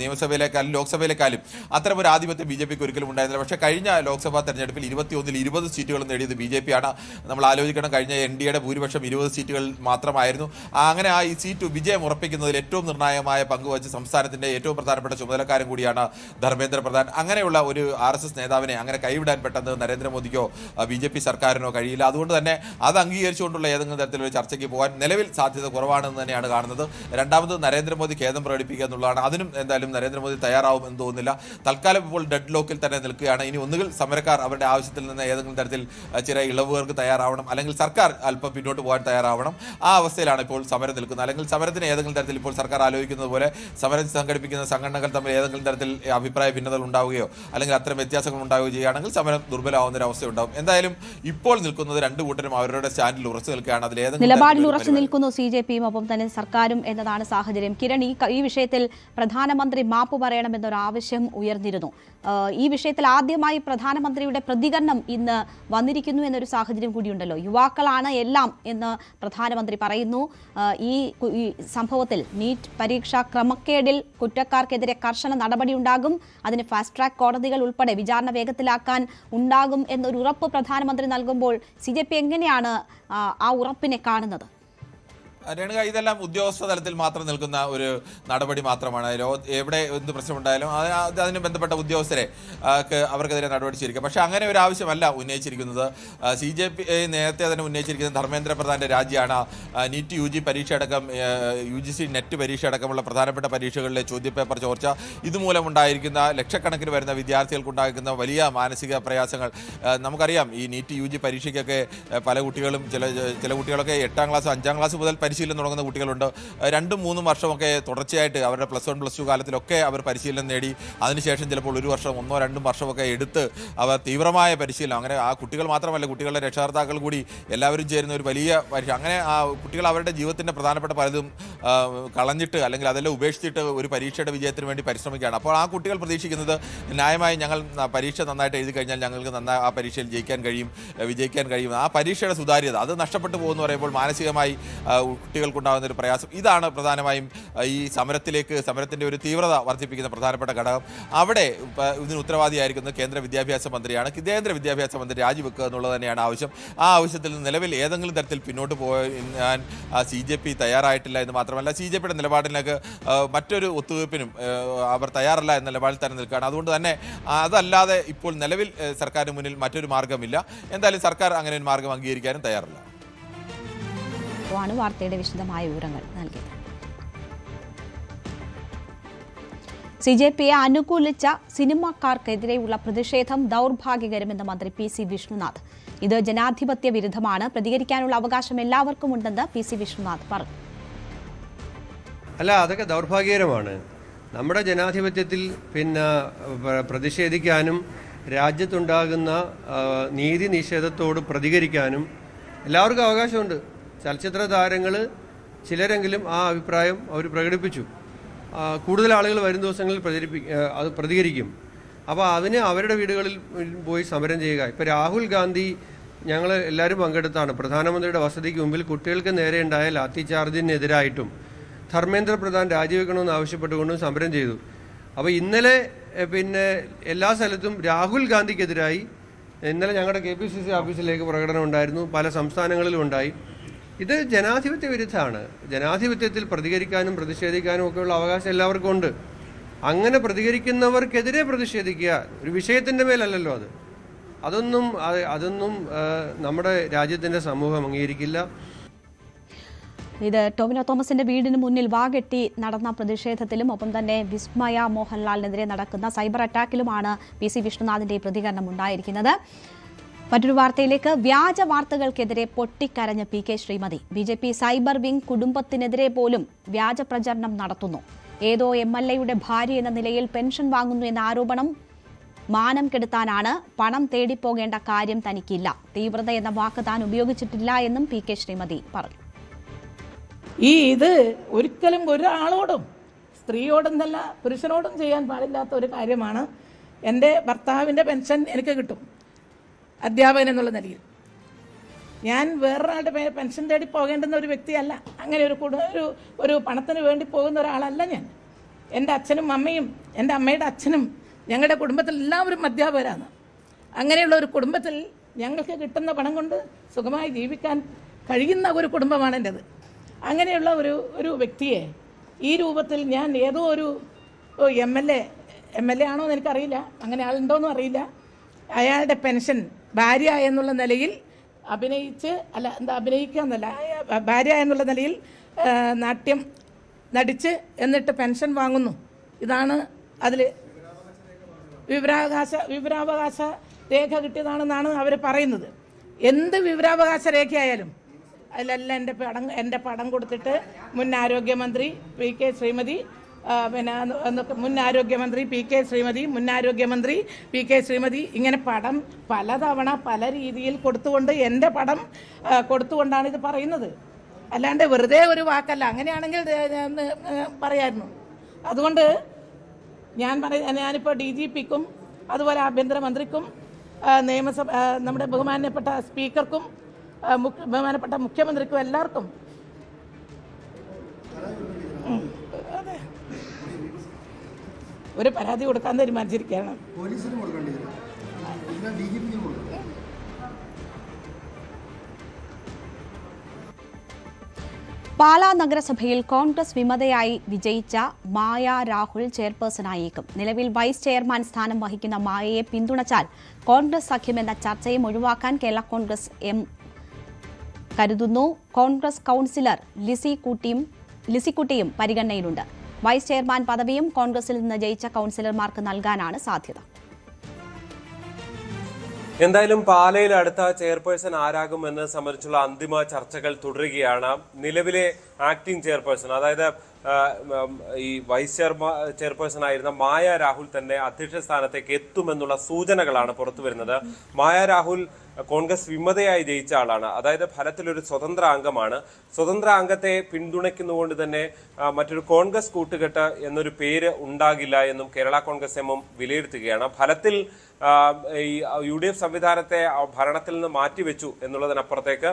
നിയമസഭയിലേക്കാളും ലോക്സഭയിലേക്കാളും അത്തരമൊരു ആധിപത്യം BJPക്ക് ഒരിക്കലും ഉണ്ടായിരുന്നില്ല. പക്ഷേ കഴിഞ്ഞ ലോക്സഭാ തെരഞ്ഞെടുപ്പിൽ 21-ൽ 20 സീറ്റുകൾ നേടിയത് BJP ആണ്. നമ്മൾ ആലോചിക്കണം, കഴിഞ്ഞ NDAയുടെ ഭൂരിപക്ഷം 20 സീറ്റുകൾ മാത്രമായിരുന്നു. അങ്ങനെ ഈ സീറ്റ് വിജയം ഉറപ്പിക്കുന്നതിൽ ഏറ്റവും നിർണായകമായ പങ്കുവച്ച് സംസ്ഥാനത്തിന്റെ ഏറ്റവും പ്രധാനപ്പെട്ട ചുമതലക്കാരൻ കൂടിയാണ് ധർമ്മേന്ദ്ര പ്രധാൻ. അങ്ങനെയുള്ള ഒരു RSS നേതാവിനെ അങ്ങനെ കൈവിടാൻ പെട്ടെന്ന് നരേന്ദ്രമോദിക്കോ BJP സർക്കാരിനോ കഴിയില്ല. അതുകൊണ്ട് തന്നെ അത് അംഗീകരിച്ചുകൊണ്ടുള്ള ഏതെങ്കിലും തരത്തിലൊരു ചർച്ചയ്ക്ക് പോകാൻ നിലവിൽ സാധ്യത കുറവാണെന്ന് തന്നെയാണ് കാണുന്നത്. രണ്ടാമത് നരേന്ദ്രമോദി ഖേദം പ്രകടിപ്പിക്കുക എന്നുള്ളതാണ്. അതിനും എന്തായാലും നരേന്ദ്രമോദി തയ്യാറാവുമെന്ന് തോന്നുന്നില്ല. തൽക്കാലം ഇപ്പോൾ ഡെഡ് ലോക്കിൽ തന്നെ നിൽക്കുകയാണ്. ഇനി ഒന്നുകിൽ സമരക്കാർ അവരുടെ ആവശ്യത്തിൽ നിന്ന് ഏതെങ്കിലും തരത്തിൽ ചില ഇളവുകൾക്ക് തയ്യാറാവണം, അല്ലെങ്കിൽ സർക്കാർ അല്പം പിന്നോട്ട് പോകാൻ തയ്യാറാവണം. ആ അവസ്ഥയിലാണ് ഇപ്പോൾ സമരം നിൽക്കുന്നത്. അല്ലെങ്കിൽ സമരത്തിന് ഏതെങ്കിലും തരത്തിൽ ഇപ്പോൾ സർക്കാർ ആലോചിക്കുന്നത് പോലെ സമരം സംഘടിപ്പിക്കുന്ന സംഘടനകൾ തമ്മിൽ ഏതെങ്കിലും തരത്തിൽ അഭിപ്രായ ഭിന്നതകൾ ഉണ്ടാവുകയോ അല്ലെങ്കിൽ അത്തരം വ്യത്യാസങ്ങൾ ഉണ്ടാവുകയോ ചെയ്യുകയാണെങ്കിൽ സമരം ദുർബലമാവുന്ന ഒരു അവസ്ഥ ഉണ്ടാവും. എന്തായാലും ഇപ്പോൾ നിൽക്കുന്നത് രണ്ടു കൂട്ടരും അവരുടെ സ്റ്റാൻഡിൽ ഉറച്ചു നിൽക്കുകയാണ്. അതിൽ നിലപാടിൽ ഉറച്ചു നിൽക്കുന്നു CJPയും ഒപ്പം തന്നെ സർക്കാരും എന്നതാണ് സാഹചര്യം. കിരൺ, ഈ വിഷയത്തിൽ പ്രധാനമന്ത്രി മാപ്പ് പറയണമെന്നൊരു ആവശ്യം ഉയർന്നിരുന്നു. ഈ വിഷയത്തിൽ ആദ്യമായി പ്രധാനമന്ത്രിയുടെ പ്രതികരണം ഇന്ന് വന്നിരിക്കുന്നു എന്നൊരു സാഹചര്യം കൂടിയുണ്ടല്ലോ. യുവാക്കളാണ് എല്ലാം എന്ന് പ്രധാനമന്ത്രി പറയുന്നു. ഈ സംഭവത്തിൽ നീറ്റ് പരീക്ഷാ ക്രമക്കേടിൽ കുറ്റക്കാർക്കെതിരെ കർശന നടപടിയുണ്ടാകും, അതിന് ഫാസ്റ്റ് ട്രാക്ക് കോടതികൾ ഉൾപ്പെടെ വിചാരണ വേഗത്തിലാക്കാൻ ഉണ്ടാകും എന്നൊരു ഉറപ്പ് പ്രധാനമന്ത്രി നൽകുമ്പോൾ CJP എങ്ങനെയാണ് ആ ഉറപ്പിനെ കാണുന്നത്? രേണുക, ഇതെല്ലാം ഉദ്യോഗസ്ഥ തലത്തിൽ മാത്രം നിൽക്കുന്ന ഒരു നടപടി മാത്രമാണ്. എവിടെ എന്ത് പ്രശ്നമുണ്ടായാലും അതിന് ബന്ധപ്പെട്ട ഉദ്യോഗസ്ഥരെ അവർക്കെതിരെ നടപടി സ്വീകരിക്കാം. പക്ഷേ അങ്ങനെ ഒരു ആവശ്യമല്ല ഉന്നയിച്ചിരിക്കുന്നത്. CJP നേരത്തെ തന്നെ ഉന്നയിച്ചിരിക്കുന്നത് ധർമ്മേന്ദ്ര പ്രധാന്റെ രാജ്യമാണ്. നീറ്റ് UG പരീക്ഷയടക്കം UGC നെറ്റ് പരീക്ഷ അടക്കമുള്ള പ്രധാനപ്പെട്ട പരീക്ഷകളിലെ ചോദ്യപേപ്പർ ചോർച്ച, ഇതുമൂലമുണ്ടായിരിക്കുന്ന ലക്ഷക്കണക്കിന് വരുന്ന വിദ്യാർത്ഥികൾക്കുണ്ടായിരിക്കുന്ന വലിയ മാനസിക പ്രയാസങ്ങൾ നമുക്കറിയാം. ഈ നീറ്റ് UG പരീക്ഷയ്ക്കൊക്കെ പല കുട്ടികളും ചില കുട്ടികളൊക്കെ 8ാം ക്ലാസ് 5ാം ക്ലാസ് മുതൽ പരിശീലനം തുടങ്ങുന്ന കുട്ടികളുണ്ട്. 2-3 വർഷമൊക്കെ തുടർച്ചയായിട്ട് അവരുടെ +1 +2 കാലത്തിലൊക്കെ അവർ പരിശീലനം നേടി അതിനുശേഷം ചിലപ്പോൾ 1 വർഷം 1-2 വർഷമൊക്കെ എടുത്ത് അവർ തീവ്രമായ പരിശീലനം, അങ്ങനെ ആ കുട്ടികൾ മാത്രമല്ല കുട്ടികളുടെ രക്ഷകർത്താക്കൾ കൂടി എല്ലാവരും ചേരുന്ന ഒരു വലിയ പരീക്ഷ, അങ്ങനെ ആ കുട്ടികൾ അവരുടെ ജീവിതത്തിൻ്റെ പ്രധാനപ്പെട്ട പലതും കളഞ്ഞിട്ട് അല്ലെങ്കിൽ അതെല്ലാം ഉപേക്ഷിച്ചിട്ട് ഒരു പരീക്ഷയുടെ വിജയത്തിന് വേണ്ടി പരിശ്രമിക്കുകയാണ്. അപ്പോൾ ആ കുട്ടികൾ പ്രതീക്ഷിക്കുന്നത് ന്യായമായി ഞങ്ങൾ പരീക്ഷ നന്നായിട്ട് എഴുതി കഴിഞ്ഞാൽ ഞങ്ങൾക്ക് നന്നായി ആ പരീക്ഷയിൽ വിജയിക്കാൻ കഴിയും. ആ പരീക്ഷയുടെ സുതാര്യത അത് നഷ്ടപ്പെട്ടു പോകുമെന്ന് പറയുമ്പോൾ മാനസികമായി കുട്ടികൾക്കുണ്ടാകുന്ന ഒരു പ്രയാസം, ഇതാണ് പ്രധാനമായും ഈ സമരത്തിൻ്റെ ഒരു തീവ്രത വർദ്ധിപ്പിക്കുന്ന പ്രധാനപ്പെട്ട ഘടകം. അവിടെ ഇതിന് ഉത്തരവാദിയായിരിക്കുന്നത് കേന്ദ്ര വിദ്യാഭ്യാസ മന്ത്രിയാണ്. കേന്ദ്ര വിദ്യാഭ്യാസ മന്ത്രി രാജിവെക്കുക എന്നുള്ളത് തന്നെയാണ് ആവശ്യം. ആ ആവശ്യത്തിൽ നിലവിൽ ഏതെങ്കിലും തരത്തിൽ പിന്നോട്ട് പോകാൻ CJP തയ്യാറായിട്ടില്ല എന്ന് മാത്രമല്ല CJPയുടെ നിലപാടിലേക്ക് മറ്റൊരു ഒത്തുതീർപ്പിനും അവർ തയ്യാറല്ല എന്ന നിലപാടിൽ തന്നെ നിൽക്കുകയാണ്. അതുകൊണ്ട് തന്നെ അതല്ലാതെ ഇപ്പോൾ നിലവിൽ സർക്കാരിന് മുന്നിൽ മറ്റൊരു മാർഗ്ഗമില്ല. എന്തായാലും സർക്കാർ അങ്ങനെ ഒരു മാർഗ്ഗം അംഗീകരിക്കാനും തയ്യാറല്ല. വാർത്തയുടെ വിശദമായ വിവരങ്ങൾ നൽകിയത്. CJPയെ അനുകൂലിച്ച സിനിമാക്കാർക്കെതിരെയുള്ള പ്രതിഷേധം ദൗർഭാഗ്യകരമെന്ന് മന്ത്രി PC വിഷ്ണുനാഥ്. ഇത് ജനാധിപത്യ വിരുദ്ധമാണ്, പ്രതികരിക്കാനുള്ള അവകാശം എല്ലാവർക്കും ഉണ്ടെന്ന് PC വിഷ്ണുനാഥ് പറഞ്ഞു. അല്ല, അതൊക്കെ ദൗർഭാഗ്യകരമാണ്. നമ്മുടെ ജനാധിപത്യത്തിൽ പ്രതിഷേധിക്കാനും രാജ്യത്തുണ്ടാകുന്ന നീതി നിഷേധത്തോട് പ്രതികരിക്കാനും എല്ലാവർക്കും അവകാശമുണ്ട്. ചലച്ചിത്ര താരങ്ങൾ ചിലരെങ്കിലും ആ അഭിപ്രായം അവർ പ്രകടിപ്പിച്ചു. കൂടുതൽ ആളുകൾ വരും ദിവസങ്ങളിൽ അത് പ്രതികരിക്കും. അപ്പോൾ അതിന് അവരുടെ വീടുകളിൽ പോയി സമരം ചെയ്യുക. ഇപ്പോൾ രാഹുൽ ഗാന്ധി ഞങ്ങൾ എല്ലാവരും പങ്കെടുത്താണ് പ്രധാനമന്ത്രിയുടെ വസതിക്ക് മുമ്പിൽ കുട്ടികൾക്ക് നേരെ ഉണ്ടായ ലാത്തി ചാർജിനെതിരായിട്ടും ധർമ്മേന്ദ്ര പ്രധാൻ രാജിവെക്കണമെന്ന് ആവശ്യപ്പെട്ടുകൊണ്ടും സമരം ചെയ്തു. അപ്പോൾ ഇന്നലെ എല്ലാ സ്ഥലത്തും രാഹുൽ ഗാന്ധിക്കെതിരായി ഇന്നലെ ഞങ്ങളുടെ KPCC ഓഫീസിലേക്ക് പ്രകടനം ഉണ്ടായിരുന്നു, പല സംസ്ഥാനങ്ങളിലും ഉണ്ടായി. ഇത് ജനാധിപത്യ വിരുദ്ധമാണ്. ജനാധിപത്യത്തിൽ പ്രതികരിക്കാനും പ്രതിഷേധിക്കാനും ഒക്കെയുള്ള അവകാശം എല്ലാവർക്കും ഉണ്ട്. അങ്ങനെ പ്രതികരിക്കുന്നവർക്കെതിരെ പ്രതിഷേധിക്കുക ഒരു വിഷയത്തിൻ്റെ മേലല്ലല്ലോ. അതൊന്നും നമ്മുടെ രാജ്യത്തിൻ്റെ സമൂഹം അംഗീകരിക്കില്ല. ഇത് ടോവിനോ തോമസിന്റെ വീടിന് മുന്നിൽ വാകെട്ടി നടന്ന പ്രതിഷേധത്തിലും ഒപ്പം തന്നെ വിസ്മയ മോഹൻലാലിനെതിരെ നടക്കുന്ന സൈബർ അറ്റാക്കിലുമാണ് PC വിഷ്ണുനാഥിന്റെ പ്രതികരണം ഉണ്ടായിരിക്കുന്നത്. മറ്റൊരു വാർത്തയിലേക്ക്. വ്യാജ വാർത്തകൾക്കെതിരെ പൊട്ടിക്കരഞ്ഞ PK Sreemathi. BJP cyber wing കുടുംബത്തിനെതിരെ പോലും വ്യാജ പ്രചരണം നടത്തുന്നു. ഏതോ MLAയുടെ ഭാര്യ എന്ന നിലയിൽ പെൻഷൻ വാങ്ങുന്നു എന്ന ആരോപണം മാനം കെടുത്താനാണ്. പണം തേടിപ്പോകേണ്ട കാര്യം തനിക്കില്ല. തീവ്രത എന്ന വാക്ക് താൻ ഉപയോഗിച്ചിട്ടില്ല എന്നും PK ശ്രീമതി പറഞ്ഞു. ഇത് ഒരിക്കലും ഒരാളോടും, സ്ത്രീയോടെന്നല്ല പുരുഷനോടും ചെയ്യാൻ പാടില്ലാത്ത ഒരു കാര്യമാണ്. എൻ്റെ ഭർത്താവിൻ്റെ പെൻഷൻ എനിക്ക് കിട്ടും അധ്യാപകൻ എന്നുള്ള നിലയിൽ. ഞാൻ വേറൊരാളുടെ പെൻഷൻ തേടി പോകേണ്ടുന്ന ഒരു വ്യക്തിയല്ല. അങ്ങനെ ഒരു പണത്തിന് വേണ്ടി പോകുന്ന ഒരാളല്ല ഞാൻ. എൻ്റെ അച്ഛനും അമ്മയും എൻ്റെ അമ്മയുടെ അച്ഛനും ഞങ്ങളുടെ കുടുംബത്തിൽ എല്ലാവരും അധ്യാപകരാണ്. അങ്ങനെയുള്ള ഒരു കുടുംബത്തിൽ ഞങ്ങൾക്ക് കിട്ടുന്ന പണം കൊണ്ട് സുഖമായി ജീവിക്കാൻ കഴിയുന്ന ഒരു കുടുംബമാണ് എൻ്റേത്. അങ്ങനെയുള്ള ഒരു വ്യക്തിയെ ഈ രൂപത്തിൽ ഞാൻ ഏതോ ഒരു എം എൽ എ ആണോ എന്ന് എനിക്കറിയില്ല, അങ്ങനെ ആളുണ്ടോയെന്നും അറിയില്ല, അയാളുടെ പെൻഷൻ ഭാര്യ എന്നുള്ള നിലയിൽ അഭിനയിക്കുക എന്നല്ല, ഭാര്യ എന്നുള്ള നിലയിൽ നാട്യം നടിച്ച് എന്നിട്ട് പെൻഷൻ വാങ്ങുന്നു. ഇതാണ് അതിൽ വിവരാവകാശ രേഖ കിട്ടിയതാണെന്നാണ് അവർ പറയുന്നത്. എന്ത് വിവരാവകാശ രേഖയായാലും അതിലെല്ലാം എൻ്റെ പടം കൊടുത്തിട്ട് മുൻ ആരോഗ്യമന്ത്രി പി കെ ശ്രീമതി, മുൻ ആരോഗ്യമന്ത്രി പി കെ ശ്രീമതി ഇങ്ങനെ പടം പലതവണ പല രീതിയിൽ കൊടുത്തുകൊണ്ട് എൻ്റെ പടം കൊടുത്തുകൊണ്ടാണ് ഇത് പറയുന്നത്. അല്ലാണ്ട് വെറുതെ ഒരു വാക്കല്ല. അങ്ങനെയാണെങ്കിൽ പറയായിരുന്നു. അതുകൊണ്ട് ഞാനിപ്പോൾ DGPക്കും അതുപോലെ ആഭ്യന്തരമന്ത്രിക്കും നമ്മുടെ ബഹുമാനപ്പെട്ട സ്പീക്കർക്കും ബഹുമാനപ്പെട്ട മുഖ്യമന്ത്രിക്കും എല്ലാവർക്കും അതെ ഒരു പരാതി കൊടുക്കാൻ തീരുമാനിച്ചിരിക്കുകയാണ്. പാലാ നഗരസഭയിൽ കോൺഗ്രസ് വിമതയായി വിജയിച്ച മായ രാഹുൽ ചെയർപേഴ്സണായേക്കും. നിലവിൽ വൈസ് ചെയർമാൻ സ്ഥാനം വഹിക്കുന്ന മായയെ പിന്തുണച്ചാൽ കോൺഗ്രസ് സഖ്യമെന്ന ചർച്ചയും ഒഴിവാക്കാൻ കേരള കോൺഗ്രസ് എം കരുതുന്നു. കോൺഗ്രസ് കൗൺസിലർ ലിസിക്കുട്ടിയും പരിഗണനയിലുണ്ട്. വൈസ് ചെയർമാൻ പദവിയും കോൺഗ്രസിൽ നിന്ന് ജയിച്ച കൗൺസിലർമാർക്ക് നൽകാനാണ് സാധ്യത. എന്തായാലും പാലയിൽ അടുത്ത ചെയർപേഴ്സൺ ആരാകുമെന്ന് സംബന്ധിച്ചുള്ള അന്തിമ ചർച്ചകൾ തുടരുകയാണ്. നിലവിലെ ആക്ടിംഗ് ചെയർപേഴ്സൺ, അതായത് ഈ വൈസ് ചെയർപേഴ്സൺ ആയിരുന്ന മായ രാഹുൽ തന്നെ അധ്യക്ഷ സ്ഥാനത്തേക്ക് എത്തുമെന്നുള്ള സൂചനകളാണ് പുറത്തു വരുന്നത്. മായ രാഹുൽ കോൺഗ്രസ് വിമതയായി ജയിച്ച ആളാണ്. അതായത് ഫലത്തിലൊരു സ്വതന്ത്ര അംഗമാണ്. സ്വതന്ത്ര അംഗത്തെ പിന്തുണയ്ക്കുന്നതുകൊണ്ട് തന്നെ മറ്റൊരു കോൺഗ്രസ് കൂട്ടുകെട്ട് എന്നൊരു പേര് ഉണ്ടാകില്ല എന്നും കേരള കോൺഗ്രസ് എമ്മും വിലയിരുത്തുകയാണ്. ഫലത്തിൽ ഈ UDF സംവിധാനത്തെ ഭരണത്തിൽ നിന്ന് മാറ്റിവെച്ചു എന്നുള്ളതിനപ്പുറത്തേക്ക്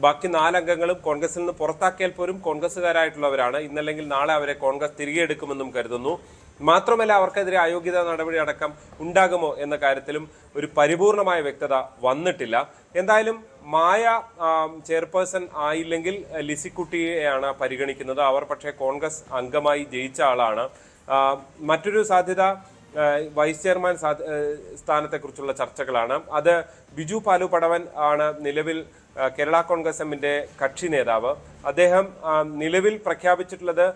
ബാക്കി 4 അംഗങ്ങളും കോൺഗ്രസിൽ നിന്ന് പുറത്താക്കിയാൽ പോലും കോൺഗ്രസ്സുകാരായിട്ടുള്ളവരാണ്. ഇന്നല്ലെങ്കിൽ നാളെ അവരെ കോൺഗ്രസ് തിരികെ എടുക്കുമെന്നും കരുതുന്നു. മാത്രമല്ല, അവർക്കെതിരെ അയോഗ്യതാ നടപടി അടക്കം ഉണ്ടാകുമോ എന്ന കാര്യത്തിലും ഒരു പരിപൂർണമായ വ്യക്തത വന്നിട്ടില്ല. എന്തായാലും മായ ചെയർപേഴ്സൺ ആയില്ലെങ്കിൽ ലിസിക്കുട്ടിയെയാണ് പരിഗണിക്കുന്നത്. അവർ പക്ഷേ കോൺഗ്രസ് അംഗമായി ജയിച്ച ആളാണ്. മറ്റൊരു സാധ്യത വൈസ് ചെയർമാൻ സ്ഥാനത്തെക്കുറിച്ചുള്ള ചർച്ചകളാണ്. അത് ബിജു പാലു പടവൻ ആണ് നിലവിൽ കേരള കോൺഗ്രസ് എമ്മിന്റെ കക്ഷി നേതാവ്. അദ്ദേഹം നിലവിൽ പ്രഖ്യാപിച്ചിട്ടുള്ളത്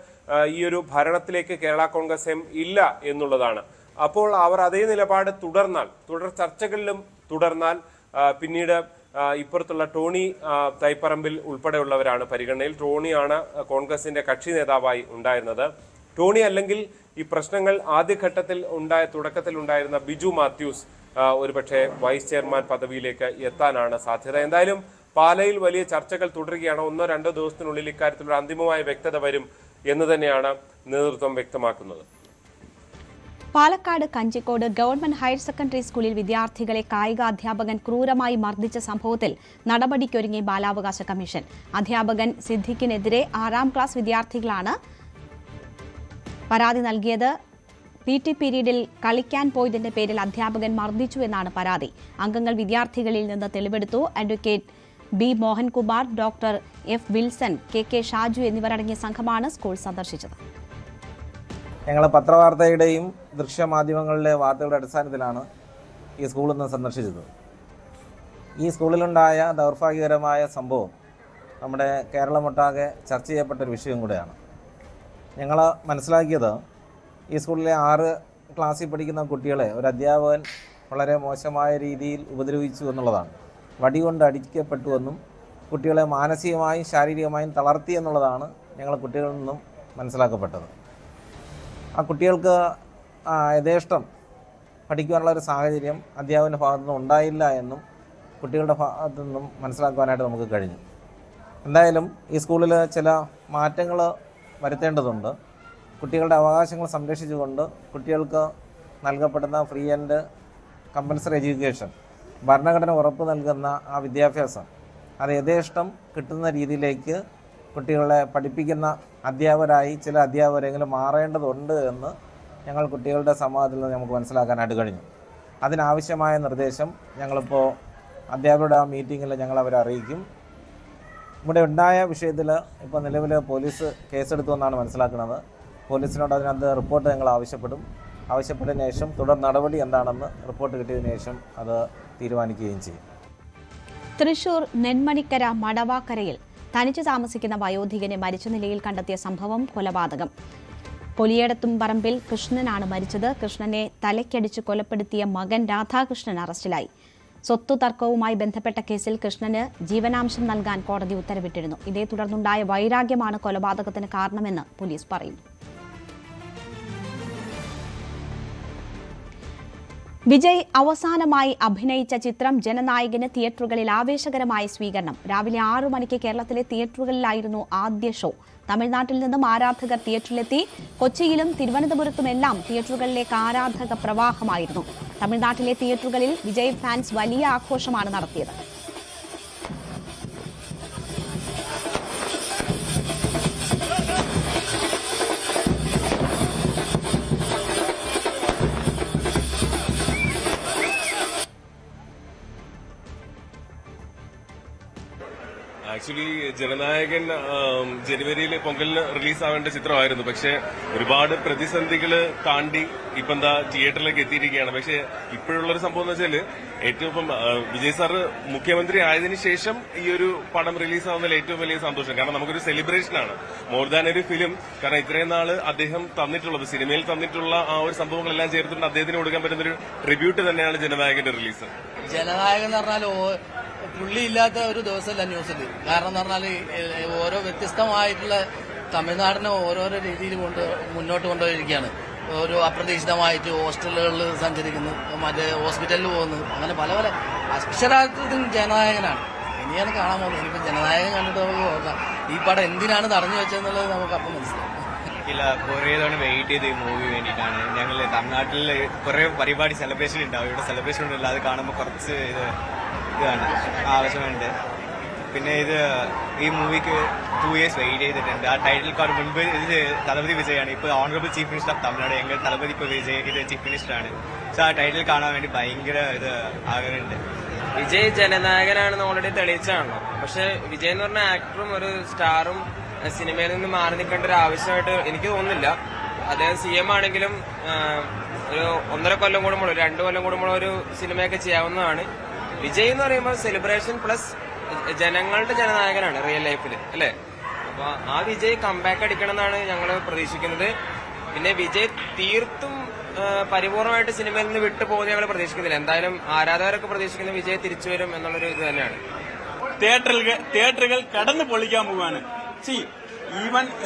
ഈ ഒരു ഭരണത്തിലേക്ക് കേരള കോൺഗ്രസ് എം ഇല്ല എന്നുള്ളതാണ്. അപ്പോൾ അവർ അതേ നിലപാട് തുടർ ചർച്ചകളിലും തുടർന്നാൽ പിന്നീട് ഇപ്പുറത്തുള്ള ടോണി തൈപ്പറമ്പിൽ ഉൾപ്പെടെയുള്ളവരാണ് പരിഗണനയിൽ. ടോണിയാണ് കോൺഗ്രസിന്റെ കക്ഷി നേതാവായി ഉണ്ടായിരുന്നത്. ടോണി അല്ലെങ്കിൽ ഈ പ്രശ്നങ്ങൾ ആദ്യഘട്ടത്തിൽ തുടക്കത്തിൽ ഉണ്ടായിരുന്ന ബിജു മാത്യൂസ് ഒരുപക്ഷെ വൈസ് ചെയർമാൻ പദവിയിലേക്ക് എത്താനാണ് സാധ്യത. എന്തായാലും പാലയിൽ വലിയ ചർച്ചകൾ തുടരുകയാണ്. 1-2 ദിവസത്തിനുള്ളിൽ ഇക്കാര്യത്തിൽ ഒരു അന്തിമമായ വ്യക്തത വരും എന്ന് തന്നെയാണ് നേതൃത്വം വ്യക്തമാക്കുന്നത്. Palakkad Kanjikode government higher secondary സ്കൂളിൽ വിദ്യാർത്ഥികളെ കായിക അധ്യാപകൻ ക്രൂരമായി മർദ്ദിച്ച സംഭവത്തിൽ നടപടിക്കൊരുങ്ങി ബാലാവകാശ കമ്മീഷൻ. അധ്യാപകൻ സിദ്ദിഖിനെതിരെ 6ാം ക്ലാസ് വിദ്യാർത്ഥികളാണ് പരാതി നൽകിയത്. PT പീരീഡിൽ കളിക്കാൻ പോയതിന്റെ പേരിൽ അധ്യാപകൻ മർദ്ദിച്ചു എന്നാണ് പരാതി. അംഗങ്ങൾ വിദ്യാർത്ഥികളിൽ നിന്ന് തെളിവെടുത്തു. Advocate B Mohankumar, doctor F Wilson, KK Shaju എന്നിവരടങ്ങിയ സംഘമാണ് സ്കൂൾ സന്ദർശിച്ചത്. ഞങ്ങൾ പത്രവാർത്തയുടെയും ദൃശ്യമാധ്യമങ്ങളിലെ വാർത്തകളുടെ അടിസ്ഥാനത്തിലാണ് ഈ സ്കൂളിൽ നിന്ന് സന്ദർശിച്ചത്. ഈ സ്കൂളിലുണ്ടായ ദൗർഭാഗ്യകരമായ സംഭവം നമ്മുടെ കേരളമൊട്ടാകെ ചർച്ച ചെയ്യപ്പെട്ടൊരു വിഷയം കൂടെയാണ്. ഞങ്ങൾ മനസ്സിലാക്കിയത് ഈ സ്കൂളിലെ 6 ക്ലാസ്സിൽ പഠിക്കുന്ന കുട്ടികളെ ഒരു അധ്യാപകൻ വളരെ മോശമായ രീതിയിൽ ഉപദ്രവിച്ചു എന്നുള്ളതാണ്. വടികൊണ്ട് അടിക്കപ്പെട്ടുവെന്നും കുട്ടികളെ മാനസികമായും ശാരീരികമായും തളർത്തി എന്നുള്ളതാണ് ഞങ്ങൾ കുട്ടികളിൽ നിന്നും മനസ്സിലാക്കപ്പെട്ടത്. ആ കുട്ടികൾക്ക് യഥേഷ്ടം പഠിക്കുവാനുള്ള ഒരു സാഹചര്യം അധ്യാപകൻ്റെ ഭാഗത്തു നിന്നും ഉണ്ടായില്ല എന്നും കുട്ടികളുടെ ഭാഗത്തു നിന്നും മനസ്സിലാക്കുവാനായിട്ട് നമുക്ക് കഴിഞ്ഞു. എന്തായാലും ഈ സ്കൂളിൽ ചില മാറ്റങ്ങൾ വരുത്തേണ്ടതുണ്ട്. കുട്ടികളുടെ അവകാശങ്ങൾ സംരക്ഷിച്ചുകൊണ്ട് കുട്ടികൾക്ക് നൽകപ്പെടുന്ന ഫ്രീ ആൻഡ് കമ്പൽസറി എഡ്യൂക്കേഷൻ, ഭരണഘടന ഉറപ്പ് നൽകുന്ന ആ വിദ്യാഭ്യാസം അത് യഥേഷ്ടം കിട്ടുന്ന രീതിയിലേക്ക് കുട്ടികളെ പഠിപ്പിക്കുന്ന അധ്യാപകരായി ചില അധ്യാപകരെങ്കിലും മാറേണ്ടതുണ്ട് എന്ന് ഞങ്ങൾ കുട്ടികളുടെ സംവാദത്തിൽ നിന്ന് നമുക്ക് മനസ്സിലാക്കാനായിട്ട് കഴിഞ്ഞു. അതിനാവശ്യമായ നിർദ്ദേശം ഞങ്ങളിപ്പോൾ അധ്യാപകരുടെ ആ മീറ്റിങ്ങിൽ ഞങ്ങൾ അവരെ അറിയിക്കും. ഇവിടെ ഉണ്ടായ വിഷയത്തിൽ ഇപ്പോൾ നിലവിൽ പോലീസ് കേസെടുത്തു എന്നാണ് മനസ്സിലാക്കുന്നത്. പോലീസിനോട് അതിനകത്ത് റിപ്പോർട്ട് ഞങ്ങൾ ആവശ്യപ്പെട്ടതിന് ശേഷം തുടർ നടപടി എന്താണെന്ന് റിപ്പോർട്ട് കിട്ടിയതിനു ശേഷം അത് തീരുമാനിക്കുകയും ചെയ്യും. തൃശൂർ നെന്മണിക്കര മടവാക്കരയിൽ തനിച്ച് താമസിക്കുന്ന വയോധികനെ മരിച്ച നിലയിൽ കണ്ടെത്തിയ സംഭവം കൊലപാതകം. പൊലിയേടത്തും പറമ്പിൽ കൃഷ്ണനാണ് മരിച്ചത്. കൃഷ്ണനെ തലയ്ക്കടിച്ച് കൊലപ്പെടുത്തിയ മകൻ രാധാകൃഷ്ണൻ അറസ്റ്റിലായി. സ്വത്തു തർക്കവുമായി ബന്ധപ്പെട്ട കേസിൽ കൃഷ്ണന് ജീവനാംശം നൽകാൻ കോടതി ഉത്തരവിട്ടിരുന്നു. ഇതേ തുടർന്നുണ്ടായ വൈരാഗ്യമാണ് കൊലപാതകത്തിന് കാരണമെന്ന് പോലീസ് പറയുന്നു. വിജയ് അവസാനമായി അഭിനയിച്ച ചിത്രം ജനനായകന് തിയേറ്ററുകളിൽ ആവേശകരമായ സ്വീകരണം. രാവിലെ 6 മണിക്ക് കേരളത്തിലെ തിയേറ്ററുകളിലായിരുന്നു ആദ്യ ഷോ. തമിഴ്നാട്ടിൽ നിന്നും ആരാധകർ തിയേറ്ററിലെത്തി. കൊച്ചിയിലും തിരുവനന്തപുരത്തുമെല്ലാം തിയേറ്ററുകളിലേക്ക് ആരാധക പ്രവാഹമായിരുന്നു. തമിഴ്നാട്ടിലെ തിയേറ്ററുകളിൽ വിജയ് ഫാൻസ് വലിയ ആഘോഷമാണ് നടത്തിയത്. ആക്ച്വലി ജനനായകൻ ജനുവരിയിൽ പൊങ്കലിന് റിലീസാവേണ്ട ചിത്രമായിരുന്നു. പക്ഷെ ഒരുപാട് പ്രതിസന്ധികൾ താണ്ടി ഇപ്പം എന്താ തിയേറ്ററിലേക്ക് എത്തിയിരിക്കുകയാണ്. പക്ഷെ ഇപ്പോഴുള്ളൊരു സംഭവം എന്ന് വെച്ചാൽ ഏറ്റവും ഇപ്പം വിജയ് സാറ് മുഖ്യമന്ത്രി ആയതിനു ശേഷം ഈ ഒരു പടം റിലീസാവുന്നതിൽ ഏറ്റവും വലിയ സന്തോഷം. കാരണം നമുക്കൊരു സെലിബ്രേഷനാണ്, മോർ ദാൻ ഒരു ഫിലിം. കാരണം ഇത്രയും നാള് അദ്ദേഹം തന്നിട്ടുള്ളത്, സിനിമയിൽ തന്നിട്ടുള്ള ആ ഒരു സംഭവങ്ങളെല്ലാം ചേർത്തിട്ട് അദ്ദേഹത്തിന് കൊടുക്കാൻ പറ്റുന്നൊരു ട്രിബ്യൂട്ട് തന്നെയാണ് ജനനായകന്റെ റിലീസ്. ജനനായകൻ എന്ന് പറഞ്ഞാൽ പുള്ളിയില്ലാത്ത ഒരു ദിവസമല്ല ന്യൂസിൽ. കാരണം എന്ന് പറഞ്ഞാൽ ഓരോ വ്യത്യസ്തമായിട്ടുള്ള തമിഴ്നാടിനെ ഓരോരോ രീതിയിൽ മുന്നോട്ട് കൊണ്ടുപോയിരിക്കുകയാണ്. ഓരോ അപ്രതീക്ഷിതമായിട്ട് ഹോസ്റ്റലുകളിൽ സഞ്ചരിക്കുന്നു, മറ്റേ ഹോസ്പിറ്റലിൽ പോകുന്നു, അങ്ങനെ പല പല അക്ഷരാർത്ഥത്തിൽ ജനനായകനാണ്. ഇനിയാണ് കാണാൻ പോകുന്നത്. ഇനിയിപ്പോൾ ജനനായകൻ കണ്ടിട്ട് നമുക്ക് നോക്കാം ഈ പടം എന്തിനാണ് തടഞ്ഞു വെച്ചതെന്നുള്ളത് നമുക്ക് അപ്പം മനസ്സിലാവും. ഇല്ല, കുറേ തവണ വെയിറ്റ് ചെയ്ത് ഈ മൂവി വേണ്ടിയിട്ടാണ്. ഞങ്ങൾ തമിഴ്നാട്ടിൽ കുറേ പരിപാടി സെലിബ്രേഷൻ ഉണ്ടാവും, ഇവിടെ സെലിബ്രേഷൻ ഉണ്ടല്ലോ. അത് കാണുമ്പോൾ കുറച്ച് ഇതാണ് ആവശ്യമുണ്ട്. പിന്നെ ഈ മൂവിക്ക് 2 years വെയിറ്റ് ചെയ്തിട്ടുണ്ട്. ആ ടൈറ്റിൽ കാർഡ് മുൻപ് ഇത് തലപതി വിജയാണ്, ഇപ്പോൾ honourable chief minister of Tamil Nadu. എങ്കിൽ തലപതി ഇപ്പോൾ വിജയ് ഇത് ചീഫ് മിനിസ്റ്ററാണ്. സോ ആ ടൈറ്റിൽ കാണാൻ വേണ്ടി ഭയങ്കര ആഗ്രഹമുണ്ട്. വിജയ് ജനനായകനാണെന്ന് ഓൾറെഡി തെളിയിച്ചാണല്ലോ. പക്ഷെ വിജയ് എന്ന് പറഞ്ഞ ആക്ടറും ഒരു സ്റ്റാറും സിനിമയിൽ നിന്ന് മാറി നിൽക്കേണ്ട ഒരു ആവശ്യമായിട്ട് എനിക്ക് തോന്നുന്നില്ല. അദ്ദേഹം CM ആണെങ്കിലും ഒരു 1.5 കൊല്ലം കൂടുമ്പോൾ 2 കൊല്ലം കൂടുമ്പോൾ ഒരു സിനിമയൊക്കെ ചെയ്യാവുന്നതാണ്. വിജയ് എന്ന് പറയുമ്പോൾ സെലിബ്രേഷൻ പ്ലസ് ജനങ്ങളുടെ ജനനായകനാണ് റിയൽ ലൈഫിൽ, അല്ലേ? അപ്പൊ ആ വിജയ് കംബാക്ക് അടിക്കണം എന്നാണ് ഞങ്ങൾ പ്രതീക്ഷിക്കുന്നത്. പിന്നെ വിജയ് തീർത്തും പരിപൂർണമായിട്ട് സിനിമയിൽ നിന്ന് വിട്ടു പോകുന്നത് ഞങ്ങൾ പ്രതീക്ഷിക്കുന്നില്ല. എന്തായാലും ആരാധകരൊക്കെ പ്രതീക്ഷിക്കുന്ന വിജയ് തിരിച്ചു വരും എന്നുള്ളൊരു ഇത് തന്നെയാണ്. തിയേറ്ററുകൾ കടന്നു പൊളിക്കാൻ പോവാണ്.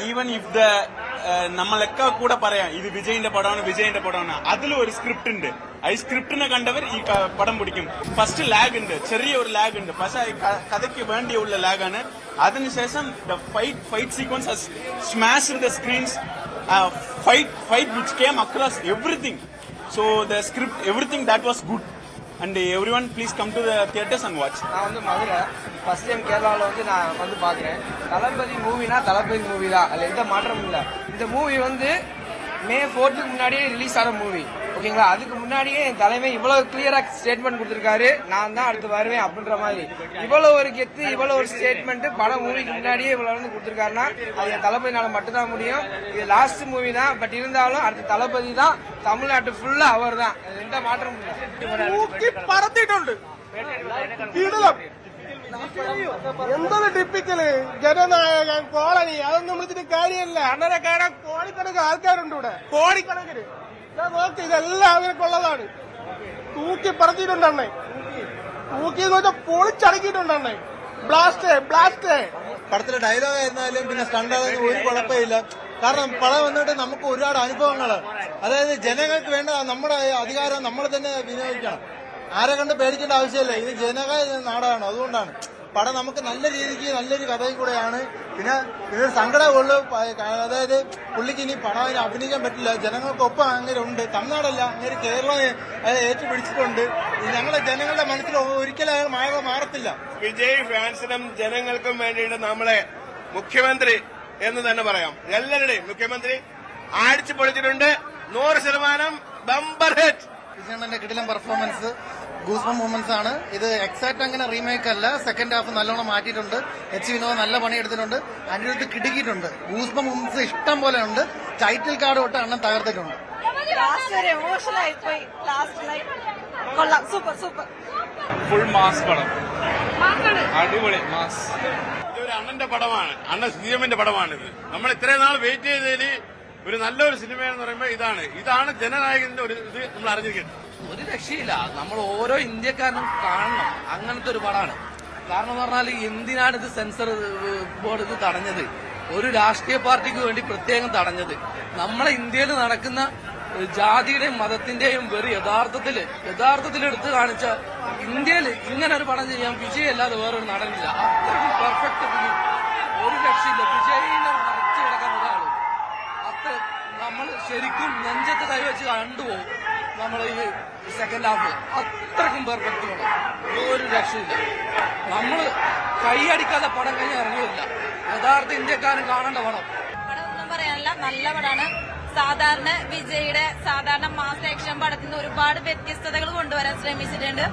ഈവൻ ഇഫ് ദ നമ്മളൊക്കെ കൂടെ പറയാം ഇത് വിജയിന്റെ പടമാണ്. അതിലും ഒരു സ്ക്രിപ്റ്റ് ഉണ്ട്. ഈ സ്ക്രിപ്റ്റിനെ കണ്ടവർ ഈ പടം പിടിക്കും. ഫസ്റ്റ് ലാഗ് ഉണ്ട്, ചെറിയൊരു ലാഗ് ഉണ്ട്, പക്ഷെ കഥയ്ക്ക് വേണ്ടിയുള്ള ലാഗാണ്. അതിനുശേഷം the fight sequence has smashed the screens, fight which came across everything. So the script everything that was good. And everyone please come to the theaters and watch. நான் வந்து மதுரை ஃபர்ஸ்ட் டைம் கேரளாவில் வந்து நான் வந்து பார்க்குறேன். தளபதி மூவினா தளபதி மூவி தான், அதில் எந்த மாற்றமும் இல்லை. இந்த மூவி வந்து May 4th முன்னாடியே ரிலீஸ் ஆன மூவி, ஓகேங்களா? அதுக்கு முன்னாடியே என் தலைமை இவ்வளவு கிளியரா ஸ்டேட்மெண்ட் கொடுத்திருக்காரு, நான் தான் அடுத்து வருவேன் அப்படின்ற மாதிரி. இவ்வளவு ஒரு கெத்து, இவ்வளவு ஒரு ஸ்டேட்மெண்ட் படம் மூவிக்கு முன்னாடியே இவ்வளவு வந்து கொடுத்திருக்காருன்னா அது என் தளபதினால மட்டும்தான் முடியும். இது லாஸ்ட் மூவி தான், பட் இருந்தாலும் அடுத்த தளபதி தான், தமிழ்நாட்டு ஃபுல்லா அவர் தான், எந்த மாற்றமும் இல்லை. പറത്തിട്ടുണ്ട് എന്താണ് ടിപ്പിക്കല് ജനനായകൻ കോളനി അതൊന്നും വിളിച്ചിട്ട് കാര്യമല്ല. അണ്ണനെ കാണാൻ കോടിക്കണക്കിന് ആൾക്കാരുണ്ട് ഇവിടെ, കോടിക്കണക്കിന്. നോക്കി ഇതെല്ലാം അവർക്ക് ഉള്ളതാണ്. തൂക്കി പറത്തിയിട്ടുണ്ട് അണ്ണേ, തൂക്കിയെന്ന് വെച്ചാൽ പൊളിച്ചടക്കിയിട്ടുണ്ട് അണ്ണേ. ബ്ലാസ്റ്റ് പടത്തിലെ ഡയലോഗ് ആയിരുന്നാലും പിന്നെ സ്റ്റണ്ടായാലും ഒരു കുഴപ്പമില്ല. കാരണം പടം വന്നിട്ട് നമുക്ക് ഒരുപാട് അനുഭവങ്ങൾ, അതായത് ജനങ്ങൾക്ക് വേണ്ട നമ്മുടെ അധികാരം നമ്മൾ തന്നെ വിനിയോഗിക്കണം. ആരെ കണ്ട് പേടിക്കേണ്ട ആവശ്യമില്ല. ഇത് ജനക നാടാണ്, അതുകൊണ്ടാണ് പടം നമുക്ക് നല്ല രീതിക്ക് നല്ലൊരു കഥയും കൂടെയാണ്. പിന്നെ ഇതൊരു സങ്കടമുള്ളൂ, അതായത് പുള്ളിക്ക് ഇനി പടം അഭിനയിക്കാൻ പറ്റില്ല. ജനങ്ങൾക്കൊപ്പം അങ്ങനെ ഉണ്ട്. തമിഴ്നാടല്ല, അങ്ങനെ കേരളം ഏറ്റുപിടിച്ചിട്ടുണ്ട്. ഞങ്ങളെ ജനങ്ങളുടെ മനസ്സിൽ ഒരിക്കലും അയാൾ മാറത്തില്ല. വിജയ് ഫാൻസിനും ജനങ്ങൾക്കും വേണ്ടിയിട്ട് നമ്മളെ മുഖ്യമന്ത്രി എന്ന് തന്നെ പറയാം. എല്ലാവരുടെയും മുഖ്യമന്ത്രി അടിച്ചു പൊളിച്ചിട്ടുണ്ട്. 100% ബമ്പർ ഹിറ്റ്. വിജയണ്ണന്റെ കിടിലൻ പെർഫോമൻസ്, ഗൂസ്ബം മൂമെന്റ്സ് ആണ്. ഇത് എക്സാക്ട് അങ്ങനെ റീമേക്ക് അല്ല. സെക്കൻഡ് ഹാഫ് നല്ലോണം മാറ്റിയിട്ടുണ്ട്. വിനോദ് നല്ല പണിയെടുത്തിട്ടുണ്ട്. അനിരുദ്ധ് കിടുക്കിയിട്ടുണ്ട്. ഗൂസ്ബം മൂമെന്റ്സ് ഇഷ്ടം പോലെ ഉണ്ട്. ടൈറ്റിൽ കാർഡ് തൊട്ട് അണ്ണൻ തകർത്തിട്ടുണ്ട്. ഫുൾ മാസ് പടം, അടിപൊളി മാസ്. ഇതൊരു അണ്ണന്റെ പടമാണ്, അണ്ണൻ സിഎമ്മിന്റെ പടമാണിത്. നമ്മൾ ഇത്രയും നാൾ വെയിറ്റ് ചെയ്തതിൽ ഒരു നല്ലൊരു സിനിമയെന്ന് പറയുമ്പോൾ ഇതാണ് ജനനായകന്റെ ഒരു ഇത് നമ്മൾ അറിഞ്ഞിരിക്കുന്നത്. ഒരു രക്ഷയില്ല. നമ്മൾ ഓരോ ഇന്ത്യക്കാരനും കാണണം അങ്ങനത്തെ ഒരു പടമാണ്. കാരണം എന്ന് പറഞ്ഞാൽ എന്തിനാണ് ഇത് സെൻസർ ബോർഡ് ഇത് തടഞ്ഞത്? ഒരു രാഷ്ട്രീയ പാർട്ടിക്ക് വേണ്ടി പ്രത്യേകം തടഞ്ഞത്. നമ്മളെ ഇന്ത്യയിൽ നടക്കുന്ന ജാതിയുടെയും മതത്തിന്റെയും വെറി യഥാർത്ഥത്തിൽ എടുത്തു കാണിച്ച ഇന്ത്യയിൽ ഇങ്ങനെ ഒരു പടം ചെയ്യാൻ വിജയ് അല്ലാതെ വേറൊരു നടനില്ല. അത്രയും പെർഫെക്റ്റ് ഫിലിം, ഒരു രക്ഷയില്ല. വിജയിനെ മറച്ചു കിടക്കാൻ ഒരാള് അത്ര നമ്മൾ ശരിക്കും നെഞ്ചത്ത് കൈവച്ച് കണ്ടുപോകും. നമ്മൾ ഈ സെക്കൻഡ് ഹാഫ് അത്രക്കും പെർഫെക്റ്റ് പടം, ഒരു രക്ഷയില്ല. നമ്മൾ കൈയടിക്കാതെ പടം കഴിഞ്ഞ് ഇറങ്ങിയില്ല. യഥാർത്ഥ ഇന്ത്യക്കാരൻ കാണേണ്ട പടം. പടം ഒന്നും പറയാനില്ല, നല്ല പടമാണ്. സാധാരണ വിജയുടെ സാധാരണ മാസ് ആക്ഷൻ പടത്തിൽ നിന്ന് ഒരുപാട് വ്യത്യസ്തതകൾ കൊണ്ടുവരാൻ ശ്രമിച്ചിട്ടുണ്ട്.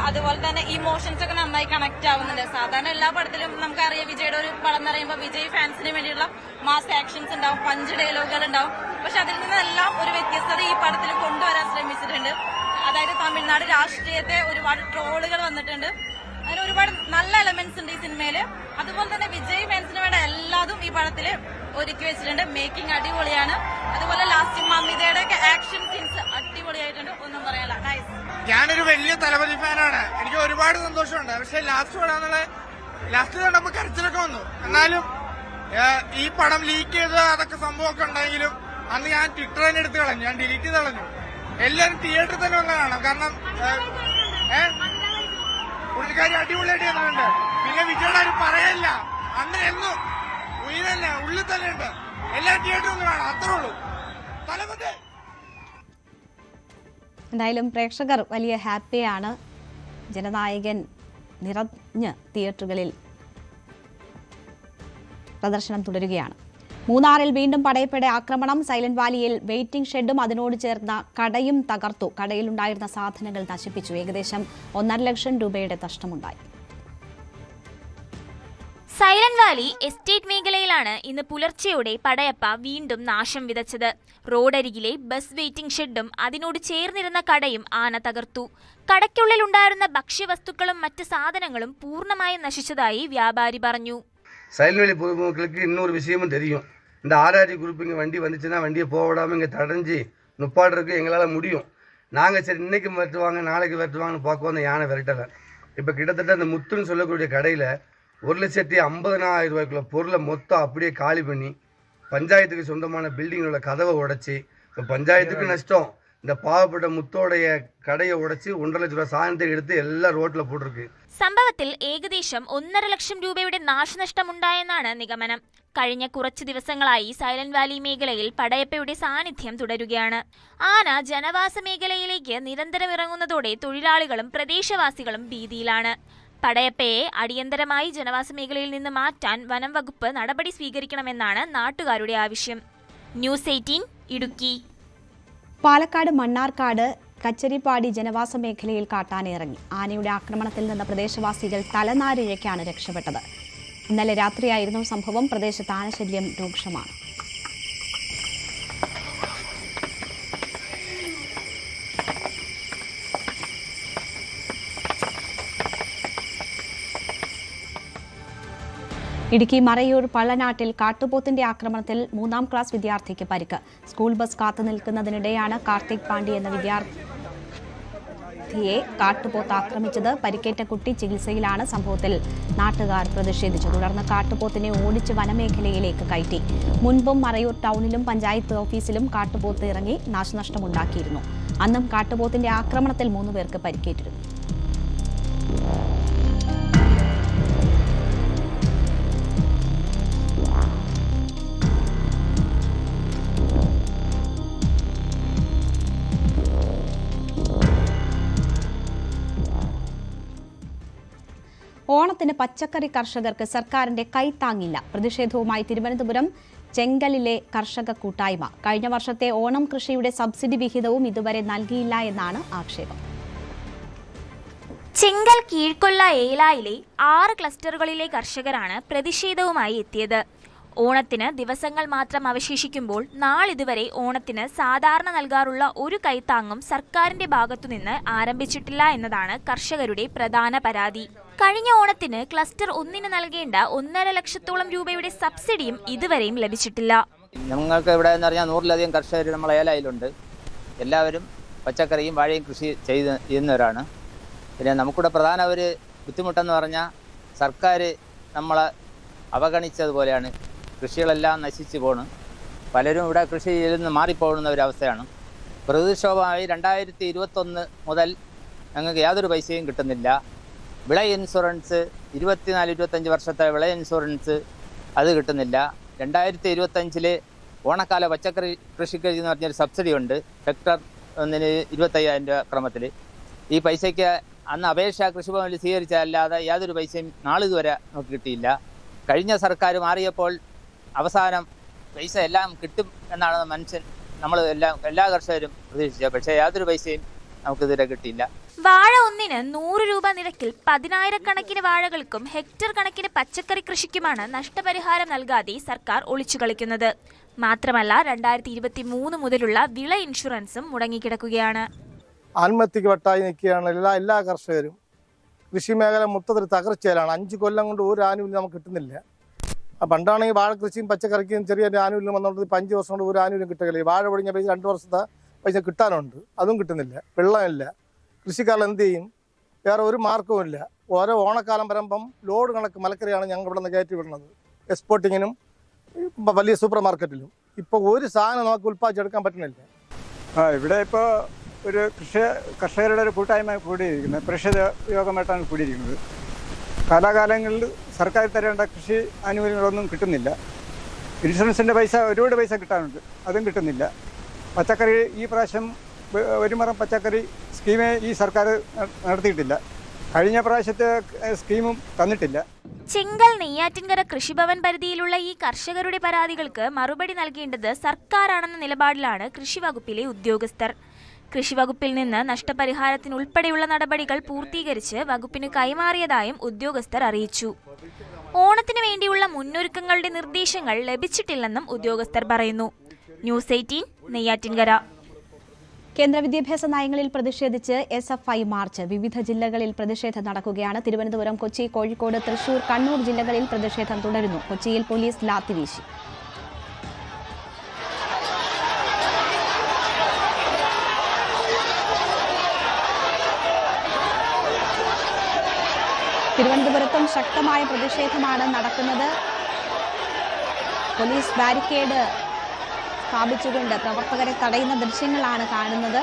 അതുപോലെ തന്നെ ഇമോഷൻസ് ഒക്കെ നന്നായി കണക്ട് ആവുന്നുണ്ട്. സാധാരണ എല്ലാ പടത്തിലും നമുക്കറിയാം വിജയുടെ ഒരു പടം എന്ന് പറയുമ്പോൾ വിജയ് ഫാൻസിന് വേണ്ടിയുള്ള മാസ് ആക്ഷൻസ് ഉണ്ടാവും, പഞ്ച് ഡയലോഗുകൾ ഉണ്ടാവും. പക്ഷെ അതിൽ നിന്നെല്ലാം ഒരു വ്യത്യസ്തത ഈ പടത്തിൽ കൊണ്ടുവരാൻ ശ്രമിച്ചിട്ടുണ്ട്. അതായത് തമിഴ്നാട് രാഷ്ട്രീയത്തെ ഒരുപാട് ട്രോളുകൾ വന്നിട്ടുണ്ട്. അങ്ങനെ ഒരുപാട് നല്ല എലമെന്റ്സ് ഉണ്ട് ഈ സിനിമയില്. അതുപോലെ തന്നെ വിജയ് ഫാൻസിന് വേണ്ട എല്ലാതും ഈ പടത്തില് ഒരുക്കി വെച്ചിട്ടുണ്ട്. മേക്കിംഗ് അടിപൊളിയാണ്. അതുപോലെ ലാസ്റ്റ് മമിതയുടെ ഒക്കെ ആക്ഷൻ സീൻസ് അടിപൊളിയായിട്ടുണ്ട്. ഒന്നും പറയാനില്ല, നൈസ്. ഞാനൊരു വലിയ തലപതി ഫാനാണ്. എനിക്ക് ഒരുപാട് സന്തോഷമുണ്ട്. പക്ഷെ ലാസ്റ്റ് കണ്ടപ്പോ കരച്ചിലൊക്കെ വന്നു. എന്നാലും ഈ പടം ലീക്ക് ചെയ്ത് അതൊക്കെ സംഭവമൊക്കെ ഉണ്ടെങ്കിലും അന്ന് ഞാൻ ട്വിറ്റർ തന്നെ എടുത്ത് കളഞ്ഞു, ഞാൻ ഡിലീറ്റ് ചെയ്ത് കളഞ്ഞു. എല്ലാവരും തിയേറ്ററിൽ തന്നെ വന്ന് കാണാം. കാരണം പുള്ളിക്കാരി അടിപൊളിയായിട്ട് ചെയ്യുന്നുണ്ട്. പിന്നെ വിജയുടെ ഒരു പറയല്ല, അന്ന് എന്നും ഉയർ തന്നെ ഉള്ളിൽ തന്നെ ഉണ്ട്. എല്ലാ തിയേറ്ററിൽ ഒന്ന് കാണാം, അത്രേ ഉള്ളൂ. തലപതി. എന്തായാലും പ്രേക്ഷകർ വലിയ ഹാപ്പിയാണ്. ജനനായകൻ നിറഞ്ഞ് തിയേറ്ററുകളിൽ പ്രദർശനം തുടരുകയാണ്. മൂന്നാറിൽ വീണ്ടും പടയപ്പയുടെ ആക്രമണം. സൈലന്റ് വാലിയിൽ വെയിറ്റിംഗ് ഷെഡും അതിനോട് ചേർന്ന കടയും തകർത്തു. കടയിലുണ്ടായിരുന്ന സാധനങ്ങൾ നശിപ്പിച്ചു. ഏകദേശം 1.5 ലക്ഷം രൂപയുടെ നഷ്ടമുണ്ടായി. സൈലന്റ് വാലി എസ്റ്റേറ്റ് മേഖലയിലാണ് ഇന്ന് പുലർച്ചെയോടെ പടയപ്പ വീണ്ടും നാശം വിതച്ചത്. റോഡരികിലെ ബസ് വെയിറ്റിംഗ് ഷെഡും അതിനോട് ചേർന്നിരുന്ന കടയും ആന തകർത്തു. കടയ്ക്കുള്ളിലുണ്ടായിരുന്ന ഭക്ഷ്യവസ്തുക്കളും മറ്റ് സാധനങ്ങളും പൂർണ്ണമായും നശിച്ചതായി വ്യാപാരി പറഞ്ഞു. சைலண்ட் வேலி பொதுமக்களுக்கு இன்னொரு விஷயமும் தெரியும். இந்த ஆர்ஆர்டி குரூப் இங்கே வண்டி வந்துச்சுன்னா வண்டியை போக விடாமல் இங்கே தடைஞ்சி நுப்பாடுறதுக்கு எங்களால் முடியும். நாங்கள் சரி இன்னைக்கு வெட்டுவாங்க நாளைக்கு வெட்டுவாங்கன்னு பார்க்க வந்த யானை விரட்டலை. இப்போ கிட்டத்தட்ட அந்த முத்துன்னு சொல்லக்கூடிய கடையில் 1,50,000 ரூபாய்க்குள்ள பொருளை மொத்தம் அப்படியே காலி பண்ணி பஞ்சாயத்துக்கு சொந்தமான பில்டிங்களோட கதவை உடைச்சி, இப்போ பஞ்சாயத்துக்கு நஷ்டம், இந்த பாவப்பட்ட മുത്തോடைய കടയെ ഉടച്ച് 1.5 ലക്ഷം രൂപ സാധനത്തെ എടുത്ത് എല്ലാ റോഡിൽ പോട്ടിருக்கு. സംഭവത്തിൽ ഏകദേശം 1.5 ലക്ഷം രൂപയുടെ നാശനഷ്ടമുണ്ടായെന്നാണ് നിഗമനം. കഴിഞ്ഞ കുറച്ചു ദിവസങ്ങളായി സൈലന്റ് വാലി മേഖലയിൽ പടയപ്പയുടെ സാന്നിധ്യം തുടരുകയാണ്. ആന ജനവാസ മേഖലയിലേക്ക് നിരന്തരം ഇറങ്ങുന്നതോടെ തൊഴിലാളികളും പ്രദേശവാസികളും ഭീതിയിലാണ്. പടയപ്പയെ അടിയന്തരമായി ജനവാസ മേഖലയിൽ നിന്ന് മാറ്റാൻ വനം വകുപ്പ് നടപടി സ്വീകരിക്കണമെന്നാണ് നാട്ടുകാരുടെ ആവശ്യം. ന്യൂസ് 18 ഇടുക്കി. പാലക്കാട് മണ്ണാർക്കാട് കച്ചരിപ്പാടി ജനവാസ മേഖലയിൽ കാട്ടാനിറങ്ങി. ആനയുടെ ആക്രമണത്തിൽ നിന്ന് പ്രദേശവാസികൾ തലനാരിഴയ്ക്കാണ് രക്ഷപ്പെട്ടത്. ഇന്നലെ രാത്രിയായിരുന്നു സംഭവം. പ്രദേശത്ത് ആനശല്യം രൂക്ഷമാണ്. ഇടുക്കി മറയൂർ പള്ളനാട്ടിൽ കാട്ടുപോത്തിന്റെ ആക്രമണത്തിൽ 3ാം ക്ലാസ് വിദ്യാർത്ഥിക്ക് പരിക്ക്. സ്കൂൾ ബസ് കാത്തുനിൽക്കുന്നതിനിടെയാണ് കാർത്തിക് പാണ്ഡി എന്ന വിദ്യാർത്ഥിയെ കാട്ടുപോത്ത് ആക്രമിച്ചത്. പരിക്കേറ്റ കുട്ടി ചികിത്സയിലാണ്. സംഭവത്തിൽ നാട്ടുകാർ പ്രതിഷേധിച്ചു. തുടർന്ന് കാട്ടുപോത്തിനെ ഓടിച്ച് വനമേഖലയിലേക്ക് കയറ്റി. മുൻപും മറയൂർ ടൗണിലും പഞ്ചായത്ത് ഓഫീസിലും കാട്ടുപോത്ത് ഇറങ്ങി നാശനഷ്ടമുണ്ടാക്കിയിരുന്നു. അന്നും കാട്ടുപോത്തിന്റെ ആക്രമണത്തിൽ 3 പേർക്ക് പരിക്കേറ്റിരുന്നു. ഓണത്തിന് പച്ചക്കറി കർഷകർക്ക് സർക്കാരിന്റെ കൈത്താങ്ങില്ല. പ്രതിഷേധവുമായി തിരുവനന്തപുരം ചെങ്കലിലെ കർഷക കൂട്ടായ്മ. കഴിഞ്ഞ വർഷത്തെ ഓണം കൃഷിയുടെ സബ്സിഡി വിഹിതവും ഇതുവരെ നൽകിയില്ല എന്നാണ് ആക്ഷേപം. ചെങ്കൽ കീഴ്ക്കൊല്ല ഏലായിലെ 6 ക്ലസ്റ്ററുകളിലെ കർഷകരാണ് പ്രതിഷേധവുമായി എത്തിയത്. ഓണത്തിന് ദിവസങ്ങൾ മാത്രം അവശേഷിക്കുമ്പോൾ നാളിതുവരെ ഓണത്തിന് സാധാരണ നൽകാറുള്ള ഒരു കൈത്താങ്ങും സർക്കാരിന്റെ ഭാഗത്തുനിന്ന് ആരംഭിച്ചിട്ടില്ല എന്നതാണ് കർഷകരുടെ പ്രധാന പരാതി. കഴിഞ്ഞ ഓണത്തിന് ക്ലസ്റ്റർ 1 നൽകേണ്ട 1.5 ലക്ഷത്തോളം രൂപയുടെ സബ്സിഡിയും ഇതുവരെയും ലഭിച്ചിട്ടില്ല. ഞങ്ങൾക്ക് ഇവിടെ എന്ന് പറഞ്ഞാൽ 100-ലധികം കർഷകർ നമ്മളെ ഏലായിലുണ്ട്. എല്ലാവരും പച്ചക്കറിയും വാഴയും കൃഷി ചെയ്യുന്നവരാണ്. പിന്നെ നമുക്കിവിടെ പ്രധാന ഒരു ബുദ്ധിമുട്ടെന്ന് പറഞ്ഞാൽ സർക്കാർ നമ്മളെ അവഗണിച്ചതുപോലെയാണ്. കൃഷികളെല്ലാം നശിച്ചു പോണ്. പലരും ഇവിടെ കൃഷി ചെയ്ത് നിന്ന് മാറിപ്പോകുന്ന ഒരവസ്ഥയാണ്. പ്രകൃതിക്ഷോഭമായി 2021 മുതൽ ഞങ്ങൾക്ക് യാതൊരു പൈസയും കിട്ടുന്നില്ല. വിള ഇൻഷുറൻസ് 24-25 വർഷത്തെ വിള ഇൻഷുറൻസ് അത് കിട്ടുന്നില്ല. 2025 ഓണക്കാല പച്ചക്കറി കൃഷിക്ക് എന്ന് പറഞ്ഞൊരു സബ്സിഡി ഉണ്ട്. ഹെക്ടർ ഒന്നിന് 25,000 രൂപ ക്രമത്തിൽ. ഈ പൈസയ്ക്ക് അന്ന് അപേക്ഷ കൃഷിഭവനിൽ സ്വീകരിച്ചതല്ലാതെ യാതൊരു പൈസയും നാളിതുവരെ നമുക്ക് കിട്ടിയില്ല. കഴിഞ്ഞ സർക്കാർ മാറിയപ്പോൾ അവസാനം പൈസ എല്ലാം കിട്ടും എന്നാണ് നമ്മൾ എല്ലാ കർഷകരും പ്രതീക്ഷിച്ചത്. പക്ഷേ യാതൊരു പൈസയും നമുക്കിതുവരെ കിട്ടിയില്ല. വാഴ ഒന്നിന് 100 രൂപ നിരക്കിൽ 10,000-കണക്കിന് വാഴകൾക്കും ഹെക്ടർ കണക്കിന് പച്ചക്കറി കൃഷിക്കുമാണ് നഷ്ടപരിഹാരം നൽകാതെ സർക്കാർ ഒളിച്ചു കളിക്കുന്നത്. മാത്രമല്ല 2023 മുതലുള്ള വിള ഇൻഷുറൻസും മുടങ്ങിക്കിടക്കുകയാണ്. ആത്മഹത്യക്ക് വട്ടായി നിൽക്കുകയാണ് എല്ലാ കർഷകരും. കൃഷി മേഖല മൊത്തത്തിൽ തകർച്ചയിലാണ്. 5 കൊല്ലം കൊണ്ട് ഒരു ആനുകൂല്യം നമുക്ക് കിട്ടുന്നില്ല. പണ്ടാണെങ്കിൽ വാഴ കൃഷിയും പച്ചക്കറിക്കും ചെറിയ ആനുകൂല്യം വന്നുകൊണ്ട് 5 വർഷം കൊണ്ട് ഒരു ആനുകൂല്യം കിട്ടുകയില്ല. വാഴ പൊടിഞ്ഞ പൈസ 2 വർഷത്തെ പൈസ കിട്ടാനുണ്ട്, അതും കിട്ടുന്നില്ല. വെള്ളമില്ല. കൃഷിക്കാർ എന്ത് ചെയ്യും? വേറെ ഒരു മാർഗവും ഇല്ല. ഓരോ ഓണക്കാലം വരുമ്പം ലോഡ് കണക്ക് മലക്കറിയാണ് ഞങ്ങൾ ഇവിടെ നിന്ന് കയറ്റി വിടുന്നത്. എക്സ്പോർട്ടിങ്ങിനും വലിയ സൂപ്പർ മാർക്കറ്റിലും. ഇപ്പോൾ ഒരു സാധനം നമുക്ക് ഉൽപ്പാദിച്ചെടുക്കാൻ പറ്റുന്നില്ല. ഇവിടെ ഇപ്പോൾ ഒരു കർഷകരുടെ ഒരു കൂട്ടായ്മ കൂടിയിരിക്കുന്നത്, പ്രതിഷേധ യോഗമായിട്ടാണ് കൂടിയിരിക്കുന്നത്. കാലാകാലങ്ങളിൽ സർക്കാർ തരേണ്ട കൃഷി ആനുകൂല്യങ്ങളൊന്നും കിട്ടുന്നില്ല. ഇൻഷുറൻസിൻ്റെ പൈസ ഒരുപാട് പൈസ കിട്ടാനുണ്ട്, അതും കിട്ടുന്നില്ല. പച്ചക്കറി ഈ പ്രാവശ്യം ഒരു മരം പച്ചക്കറി സ്കീമേ ഈ സർക്കാർ നടത്തിയിട്ടില്ല. കഴിഞ്ഞ പ്രാവശ്യത്തെ സ്കീമും തന്നിട്ടില്ല. ചെങ്കൽ നെയ്യാറ്റിൻകര കൃഷിഭവൻ പരിധിയിലുള്ള ഈ കർഷകരുടെ പരാതികൾക്ക് മറുപടി നൽകേണ്ടത് സർക്കാരാണെന്ന നിലപാടിലാണ് കൃഷിവകുപ്പിലെ ഉദ്യോഗസ്ഥർ. കൃഷിവകുപ്പിൽ നിന്ന് നഷ്ടപരിഹാരത്തിനുൾപ്പെടെയുള്ള നടപടികൾ പൂർത്തീകരിച്ച് വകുപ്പിന് കൈമാറിയതായും ഉദ്യോഗസ്ഥർ അറിയിച്ചു. ഓണത്തിന് വേണ്ടിയുള്ള മുന്നൊരുക്കങ്ങളുടെ നിർദ്ദേശങ്ങൾ ലഭിച്ചിട്ടില്ലെന്നും ഉദ്യോഗസ്ഥർ പറയുന്നു. ന്യൂസ് 18 നെയ്യാറ്റിൻകര. കേന്ദ്ര വിദ്യാഭ്യാസ നയങ്ങളിൽ പ്രതിഷേധിച്ച് SFI മാർച്ച്. വിവിധ ജില്ലകളിൽ പ്രതിഷേധം നടക്കുകയാണ്. തിരുവനന്തപുരം, കൊച്ചി, കോഴിക്കോട്, തൃശൂർ, കണ്ണൂർ ജില്ലകളിൽ പ്രതിഷേധം തുടരുന്നു. കൊച്ചിയിൽ പോലീസ് ലാത്തിവീശി. തിരുവനന്തപുരത്തും ശക്തമായ പ്രതിഷേധമാണ് നടക്കുന്നത്. പോലീസ് ബാരിക്കേഡ് സ്ഥാപിച്ചുകൊണ്ട് പ്രവർത്തകരെ തടയുന്ന ദൃശ്യങ്ങളാണ് കാണുന്നത്.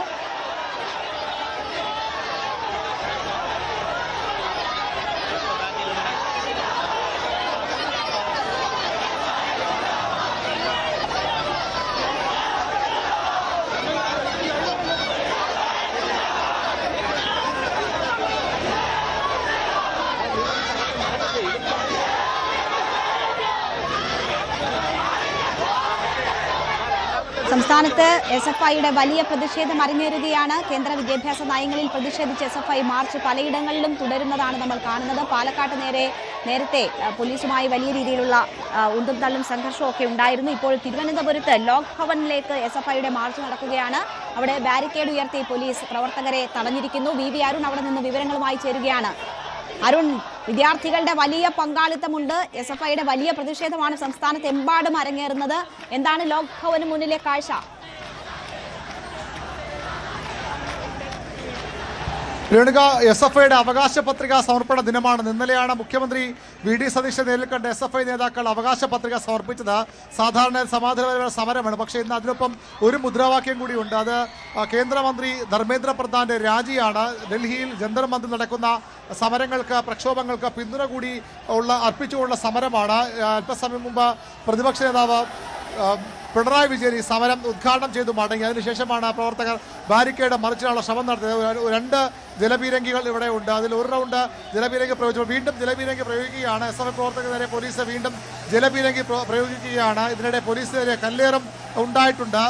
സംസ്ഥാനത്ത് SFIയുടെ വലിയ പ്രതിഷേധം അരങ്ങേറുകയാണ്. കേന്ദ്ര വിദ്യാഭ്യാസ നയങ്ങളിൽ പ്രതിഷേധിച്ച് SFI മാർച്ച് പലയിടങ്ങളിലും തുടരുന്നതാണ് നമ്മൾ കാണുന്നത്. പാലക്കാട്ട് നേരത്തെ പോലീസുമായി വലിയ രീതിയിലുള്ള ഉന്തും തള്ളും സംഘർഷവും ഒക്കെ ഉണ്ടായിരുന്നു. ഇപ്പോൾ തിരുവനന്തപുരത്ത് ലോക് ഭവനിലേക്ക് SFIയുടെ മാർച്ച് നടക്കുകയാണ്. അവിടെ ബാരിക്കേഡ് ഉയർത്തി പോലീസ് പ്രവർത്തകരെ തടഞ്ഞിരിക്കുന്നു. VV അരുൺ അവിടെ നിന്ന് വിവരങ്ങളുമായി ചേരുകയാണ്. അരുൺ, വിദ്യാർത്ഥികളുടെ വലിയ പങ്കാളിത്തമുണ്ട്. SFIയുടെ വലിയ പ്രതിഷേധമാണ് സംസ്ഥാനത്തെമ്പാടും അരങ്ങേറുന്നത്. എന്താണ് ലോക് ഭവന് മുന്നിലെ കാഴ്ച? രേണുക, SFIയുടെ അവകാശ പത്രിക സമർപ്പണ ദിനമാണ്. ഇന്നലെയാണ് മുഖ്യമന്ത്രി VD സതീശനെ നേരിൽ കണ്ട് SFI നേതാക്കൾ അവകാശ പത്രിക സമർപ്പിച്ചത്. സാധാരണ സമാധാനപരമായ സമരമാണ്. പക്ഷേ ഇന്ന് അതിനൊപ്പം ഒരു മുദ്രാവാക്യം കൂടിയുണ്ട്. അത് കേന്ദ്രമന്ത്രി ധർമ്മേന്ദ്ര പ്രധാന്റെ രാജിയാണ്. ഡൽഹിയിൽ ജന്തർ മന്ദിർ നടക്കുന്ന സമരങ്ങൾക്ക്, പ്രക്ഷോഭങ്ങൾക്ക് പിന്തുണ കൂടി അർപ്പിച്ചുകൊണ്ടുള്ള സമരമാണ്. അല്പസമയം മുമ്പ് പ്രതിപക്ഷ നേതാവ് പിണറായി വിജയൻ ഈ സമരം ഉദ്ഘാടനം ചെയ്തു മടങ്ങി. അതിനുശേഷമാണ് പ്രവർത്തകർ ബാരിക്കേഡ് മറിച്ചിടാനുള്ള ശ്രമം നടത്തിയത്. 2 ജലപീരങ്കികൾ ഇവിടെ ഉണ്ട്. അതിൽ ഒരു റൗണ്ട് ജലപീരങ്കി പ്രയോഗിച്ചു. വീണ്ടും ജലപീരങ്കി പ്രയോഗിക്കുകയാണ്. SFI പ്രവർത്തകർ നേരെ പോലീസ് വീണ്ടും ജലപീരങ്കി പ്രയോഗിക്കുകയാണ്. ഇതിനിടെ പോലീസിനെതിരെ കല്ലേറും ഉണ്ടായിട്ടുണ്ട്.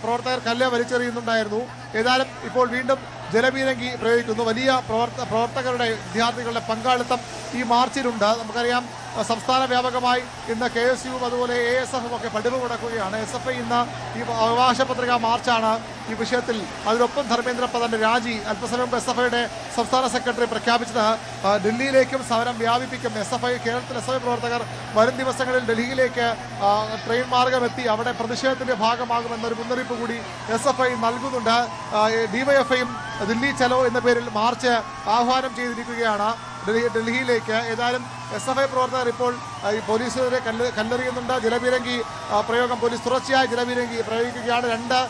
പ്രവർത്തകർ കല്ല് വലിച്ചെറിയുന്നുണ്ടായിരുന്നു. ഏതായാലും ഇപ്പോൾ വീണ്ടും ജലപീരങ്കി പ്രയോഗിക്കുന്നു. വലിയ പ്രവർത്തകരുടെ വിദ്യാർത്ഥികളുടെ പങ്കാളിത്തം ഈ മാർച്ചിലുണ്ട്. നമുക്കറിയാം സംസ്ഥാന വ്യാപകമായി ഇന്ന് KSUവും അതുപോലെ ASFും ഒക്കെ പടിവ് മുടക്കുകയാണ്. SFI ഇന്ന് ഈ അവകാശ പത്രിക മാർച്ചാണ് ഈ വിഷയത്തിൽ. അതിനൊപ്പം ധർമ്മേന്ദ്ര പ്രധാന്റെ രാജി അല്പസമയം മുമ്പ് SFIയുടെ സംസ്ഥാന സെക്രട്ടറി പ്രഖ്യാപിച്ചത് ഡൽഹിയിലേക്കും സമരം വ്യാപിപ്പിക്കും. കേരളത്തിലെ SFI പ്രവർത്തകർ വരും ദിവസങ്ങളിൽ ഡൽഹിയിലേക്ക് ട്രെയിൻ മാർഗമെത്തി അവിടെ പ്രതിഷേധത്തിന്റെ ഭാഗമാകുമെന്നൊരു മുന്നറിയിപ്പ് കൂടി SFI നൽകുന്നുണ്ട്. DYFIയും ദില്ലി ചലോ എന്ന പേരിൽ മാർച്ച് ആഹ്വാനം ചെയ്തിരിക്കുകയാണ് ഡൽഹിയിലേക്ക്. ഏതായാലും SFI പ്രവർത്തകർ ഇപ്പോൾ പോലീസിനെതിരെ കല്ലെറിയുന്നുണ്ട്. ജലപീരങ്കി പ്രയോഗം പോലീസ് തുടർച്ചയായി ജലപീരങ്കി പ്രയോഗിക്കുകയാണ്. 2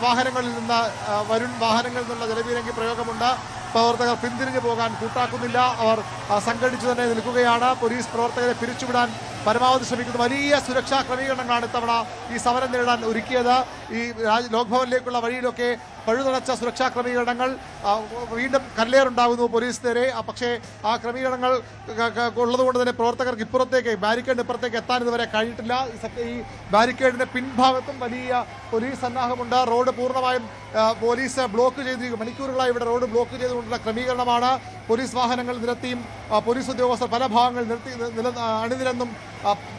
വാഹനങ്ങളിൽ നിന്നുള്ള ജലപീരങ്കി പ്രയോഗമുണ്ട്. പ്രവർത്തകർ പിന്തിരിഞ്ഞു പോകാൻ കൂട്ടാക്കുന്നില്ല. അവർ സംഘടിച്ചു തന്നെ നിൽക്കുകയാണ്. പോലീസ് പ്രവർത്തകരെ പിരിച്ചുവിടാൻ പരമാവധി ശ്രമിക്കുന്നു. വലിയ സുരക്ഷാ ക്രമീകരണങ്ങളാണ് ഇത്തവണ ഈ സമരം നേരിടാൻ ഒരുക്കിയത്. ഈ ലോക്ഭവനിലേക്കുള്ള വഴിയിലൊക്കെ പഴുതടച്ച സുരക്ഷാ ക്രമീകരണങ്ങൾ. വീണ്ടും കല്ലേറുണ്ടാകുന്നു പോലീസിനെതിരെ. പക്ഷേ ആ ക്രമീകരണങ്ങൾ ഉള്ളതുകൊണ്ട് തന്നെ പ്രവർത്തകർക്ക് ഇപ്പുറത്തേക്ക് ബാരിക്കേഡിന് ഇപ്പുറത്തേക്ക് എത്താൻ ഇതുവരെ കഴിഞ്ഞിട്ടില്ല. ഈ ബാരിക്കേഡിന്റെ പിൻഭാഗത്തും വലിയ പോലീസ് സന്നാഹമുണ്ട്. റോഡ് പൂർണ്ണമായും പോലീസ് ബ്ലോക്ക് ചെയ്തിരിക്കും. മണിക്കൂറുകളായി ഇവിടെ റോഡ് ബ്ലോക്ക് ചെയ്തുകൊണ്ടുള്ള ക്രമീകരണമാണ്. പോലീസ് വാഹനങ്ങൾ നിരത്തിയും പോലീസ് ഉദ്യോഗസ്ഥർ പല ഭാഗങ്ങളിൽ അണിനിരന്നും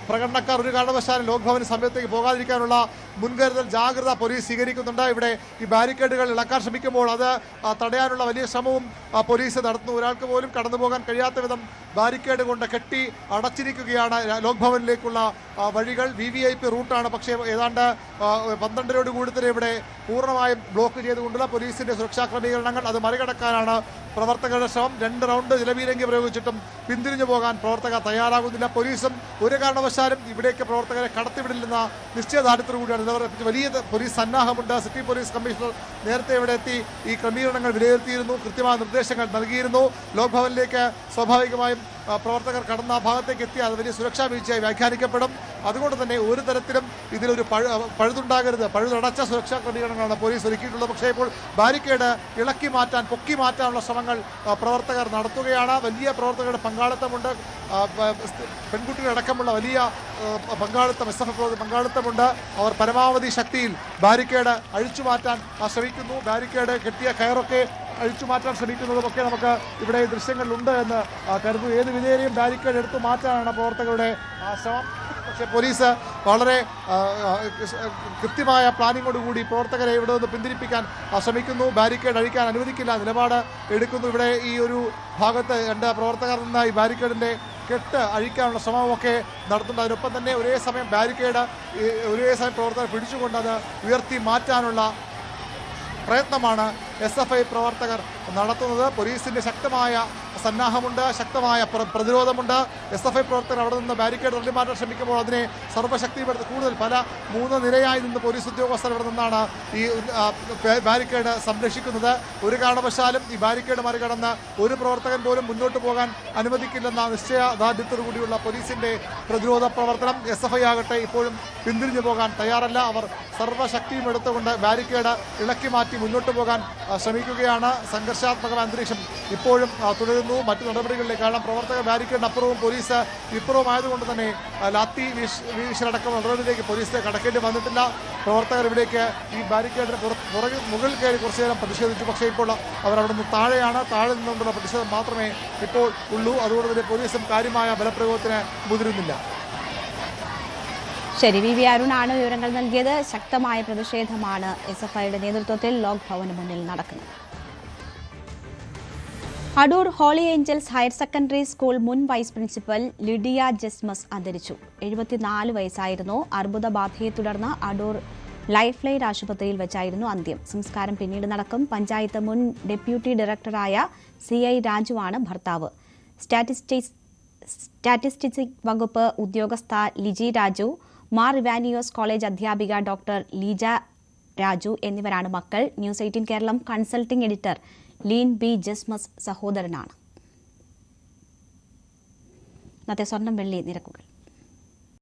പ്രകടനക്കാർ ഒരു കാരണവശാലും ലോക്ഭവന് സമയത്തേക്ക് പോകാതിരിക്കാനുള്ള മുൻകരുതൽ ജാഗ്രത പോലീസ് സ്വീകരിക്കുന്നുണ്ട്. ഇവിടെ ഈ ബാരിക്കേഡുകൾ ഇളക്കാൻ ശ്രമിക്കുമ്പോൾ അത് തടയാനുള്ള വലിയ ശ്രമവും പോലീസ് നടത്തുന്നു. ഒരാൾക്ക് പോലും കടന്നു പോകാൻ കഴിയാത്ത വിധം ബാരിക്കേഡ് കൊണ്ട് കെട്ടി അടച്ചിരിക്കുകയാണ് ലോക്ഭവനിലേക്കുള്ള വഴികൾ. VVIP റൂട്ടാണ്. പക്ഷേ ഏതാണ്ട് 12 കൂടി തന്നെ ഇവിടെ പൂർണ്ണമായും ബ്ലോക്ക് ചെയ്തുകൊണ്ടുള്ള പോലീസിന്റെ സുരക്ഷാ ക്രമീകരണങ്ങൾ. അത് മറികടക്കാനാണ് പ്രവർത്തകരുടെ ശ്രമം. 2 റൗണ്ട് ജലപീരങ്കി പ്രയോഗിച്ചിട്ടും പിന്തിരിഞ്ഞു പോകാൻ പ്രവർത്തകർ തയ്യാറാകുന്നില്ല. പോലീസും ഒരു കാരണവശാലും ഇവിടേക്ക് പ്രവർത്തകരെ കടത്തിവിടില്ലെന്ന നിശ്ചയദാർഢ്യത്തോടു കൂടിയാണ് വലിയ പോലീസ് സന്നാഹമുണ്ട്. സിറ്റി പോലീസ് കമ്മീഷണർ നേരത്തെ ഇവിടെ എത്തി ഈ ക്രമീകരണങ്ങൾ വിലയിരുത്തിയിരുന്നു. കൃത്യമായ നിർദ്ദേശങ്ങൾ നൽകിയിരുന്നു. ലോക്ഭവനിലേക്ക് സ്വാഭാവികമായും പ്രവർത്തകർ കടന്ന ഭാഗത്തേക്ക് എത്തി അത് വലിയ സുരക്ഷാ വീഴ്ചയായി വ്യാഖ്യാനിക്കപ്പെടും. അതുകൊണ്ട് തന്നെ ഒരു തരത്തിലും ഇതിലൊരു പഴുതുണ്ടാകരുത്. പഴുതടച്ച സുരക്ഷാ ക്രമീകരണങ്ങളാണ് പോലീസ് ഒരുക്കിയിട്ടുള്ളത്. പക്ഷേ ഇപ്പോൾ ബാരിക്കേഡ് ഇളക്കി മാറ്റാൻ പൊക്കി മാറ്റാനുള്ള ശ്രമങ്ങൾ പ്രവർത്തകർ നടത്തുകയാണ്. വലിയ പ്രവർത്തകരുടെ പങ്കാളിത്തമുണ്ട്. പെൺകുട്ടികളടക്കമുള്ള വലിയ പങ്കാളിത്തം SFI പങ്കാളിത്തമുണ്ട്. അവർ പരമാവധി ശക്തിയിൽ ബാരിക്കേഡ് അഴിച്ചു മാറ്റാൻ ശ്രമിക്കുന്നു. ബാരിക്കേഡ് കെട്ടിയ കയറൊക്കെ അഴിച്ചു മാറ്റാൻ ശ്രമിക്കുന്നതുമൊക്കെ നമുക്ക് ഇവിടെ ദൃശ്യങ്ങളിലുണ്ട് എന്ന് കരുതുന്നു. ഏത് വിധേയരെയും ബാരിക്കേഡ് എടുത്തു മാറ്റാനാണ് പ്രവർത്തകരുടെ ശ്രമം. പക്ഷേ പോലീസ് വളരെ കൃത്യമായ പ്ലാനിങ്ങോടുകൂടി പ്രവർത്തകരെ ഇവിടെ നിന്ന് പിന്തിരിപ്പിക്കാൻ ശ്രമിക്കുന്നു. ബാരിക്കേഡ് അഴിക്കാൻ അനുവദിക്കില്ല നിലപാട് എടുക്കുന്നു. ഇവിടെ ഈ ഒരു ഭാഗത്ത് 2 പ്രവർത്തകർ നിന്ന് ഈ ബാരിക്കേഡിന്റെ കെട്ട് അഴിക്കാനുള്ള ശ്രമമൊക്കെ നടത്തുന്നുണ്ട്. അതിനൊപ്പം തന്നെ ഒരേ സമയം പ്രവർത്തകർ പിടിച്ചുകൊണ്ട് അത് ഉയർത്തി മാറ്റാനുള്ള പ്രയത്നമാണ് SFI പ്രവർത്തകർ നടത്തുന്നത്. പോലീസിന്റെ ശക്തമായ സന്നാഹമുണ്ട്, ശക്തമായ പ്രതിരോധമുണ്ട്. SFI പ്രവർത്തകർ അവിടെ നിന്ന് ബാരിക്കേഡ് തള്ളിമാറ്റാൻ ശ്രമിക്കുമ്പോൾ അതിനെ സർവ്വശക്തിപ്പെടുത്തി കൂടുതൽ 3 നിരയായി നിന്ന് പോലീസ് ഉദ്യോഗസ്ഥർ ഇവിടെ നിന്നാണ് ഈ ബാരിക്കേഡ് സംരക്ഷിക്കുന്നത്. ഒരു കാരണവശാലും ഈ ബാരിക്കേഡ് മറികടന്ന് ഒരു പ്രവർത്തകൻ പോലും മുന്നോട്ട് പോകാൻ അനുവദിക്കില്ലെന്ന നിശ്ചയദാർഢ്യത്തോടു കൂടിയുള്ള പോലീസിന്റെ പ്രതിരോധ പ്രവർത്തനം. SFI ആകട്ടെ ഇപ്പോഴും പിന്തിരിഞ്ഞു പോകാൻ തയ്യാറല്ല. അവർ സർവ്വശക്തിയും എടുത്തുകൊണ്ട് ബാരിക്കേഡ് ഇളക്കി മാറ്റി മുന്നോട്ട് പോകാൻ ശ്രമിക്കുകയാണ്. സംഘർഷാത്മകമായ അന്തരീക്ഷം ഇപ്പോഴും തുടരുന്നു. മറ്റു നടപടികളിലേക്ക് കാരണം പ്രവർത്തകർ ബാരിക്കേഡിന് അപ്പുറവും പോലീസ് ഇപ്പുറവും ആയതുകൊണ്ട് തന്നെ ലാത്തി വീശലടക്കം നടപടിയിലേക്ക് പോലീസിനെ കടക്കേണ്ടി വന്നിട്ടില്ല. പ്രവർത്തകർ ഇവിടേക്ക് ഈ ബാരിക്കേഡിന് മുകളിൽ കയറി കുറച്ചു നേരം പ്രതിഷേധിച്ചു. പക്ഷേ ഇപ്പോൾ അവർ അവിടെ നിന്ന് താഴെയാണ്. താഴെ നിന്നുകൊണ്ടുള്ള പ്രതിഷേധം മാത്രമേ ഇപ്പോൾ ഉള്ളൂ. അതുകൊണ്ട് തന്നെ പോലീസും കാര്യമായ ബലപ്രയോഗത്തിന് മുതിരുന്നില്ല. ശരി, VV അരുണാണ് വിവരങ്ങൾ നൽകിയത്. ശക്തമായ പ്രതിഷേധമാണ് SFIയുടെ നേതൃത്വത്തിൽ ലോക് ഭവന് മുന്നിൽ നടക്കുന്നത്. Adoor holy angels higher secondary school മുൻ വൈസ് പ്രിൻസിപ്പൽ ലിഡിയ ജസ്മസ് അന്തരിച്ചു. 74 വയസ്സായിരുന്നു. അർബുദബാധയെ തുടർന്ന് അടൂർ ലൈഫ് ലൈൻ ആശുപത്രിയിൽ വെച്ചായിരുന്നു അന്ത്യം. സംസ്കാരം പിന്നീട് നടക്കും. പഞ്ചായത്ത് മുൻ ഡെപ്യൂട്ടി ഡയറക്ടറായ CI രാജുവാണ് ഭർത്താവ്. സ്റ്റാറ്റിസ്റ്റിക്സ് വകുപ്പ് ഉദ്യോഗസ്ഥ ലിജി രാജു, മാർ ഇവാനിയോസ് കോളേജ് അധ്യാപിക ഡോക്ടർ ലീജ രാജു എന്നിവരാണ് മക്കൾ. News 18 Keralam consulting editor Leen B Jasmus സഹോദരനാണ്. ഇന്നത്തെ സ്വർണം വെള്ളി നിരക്കുകൾ.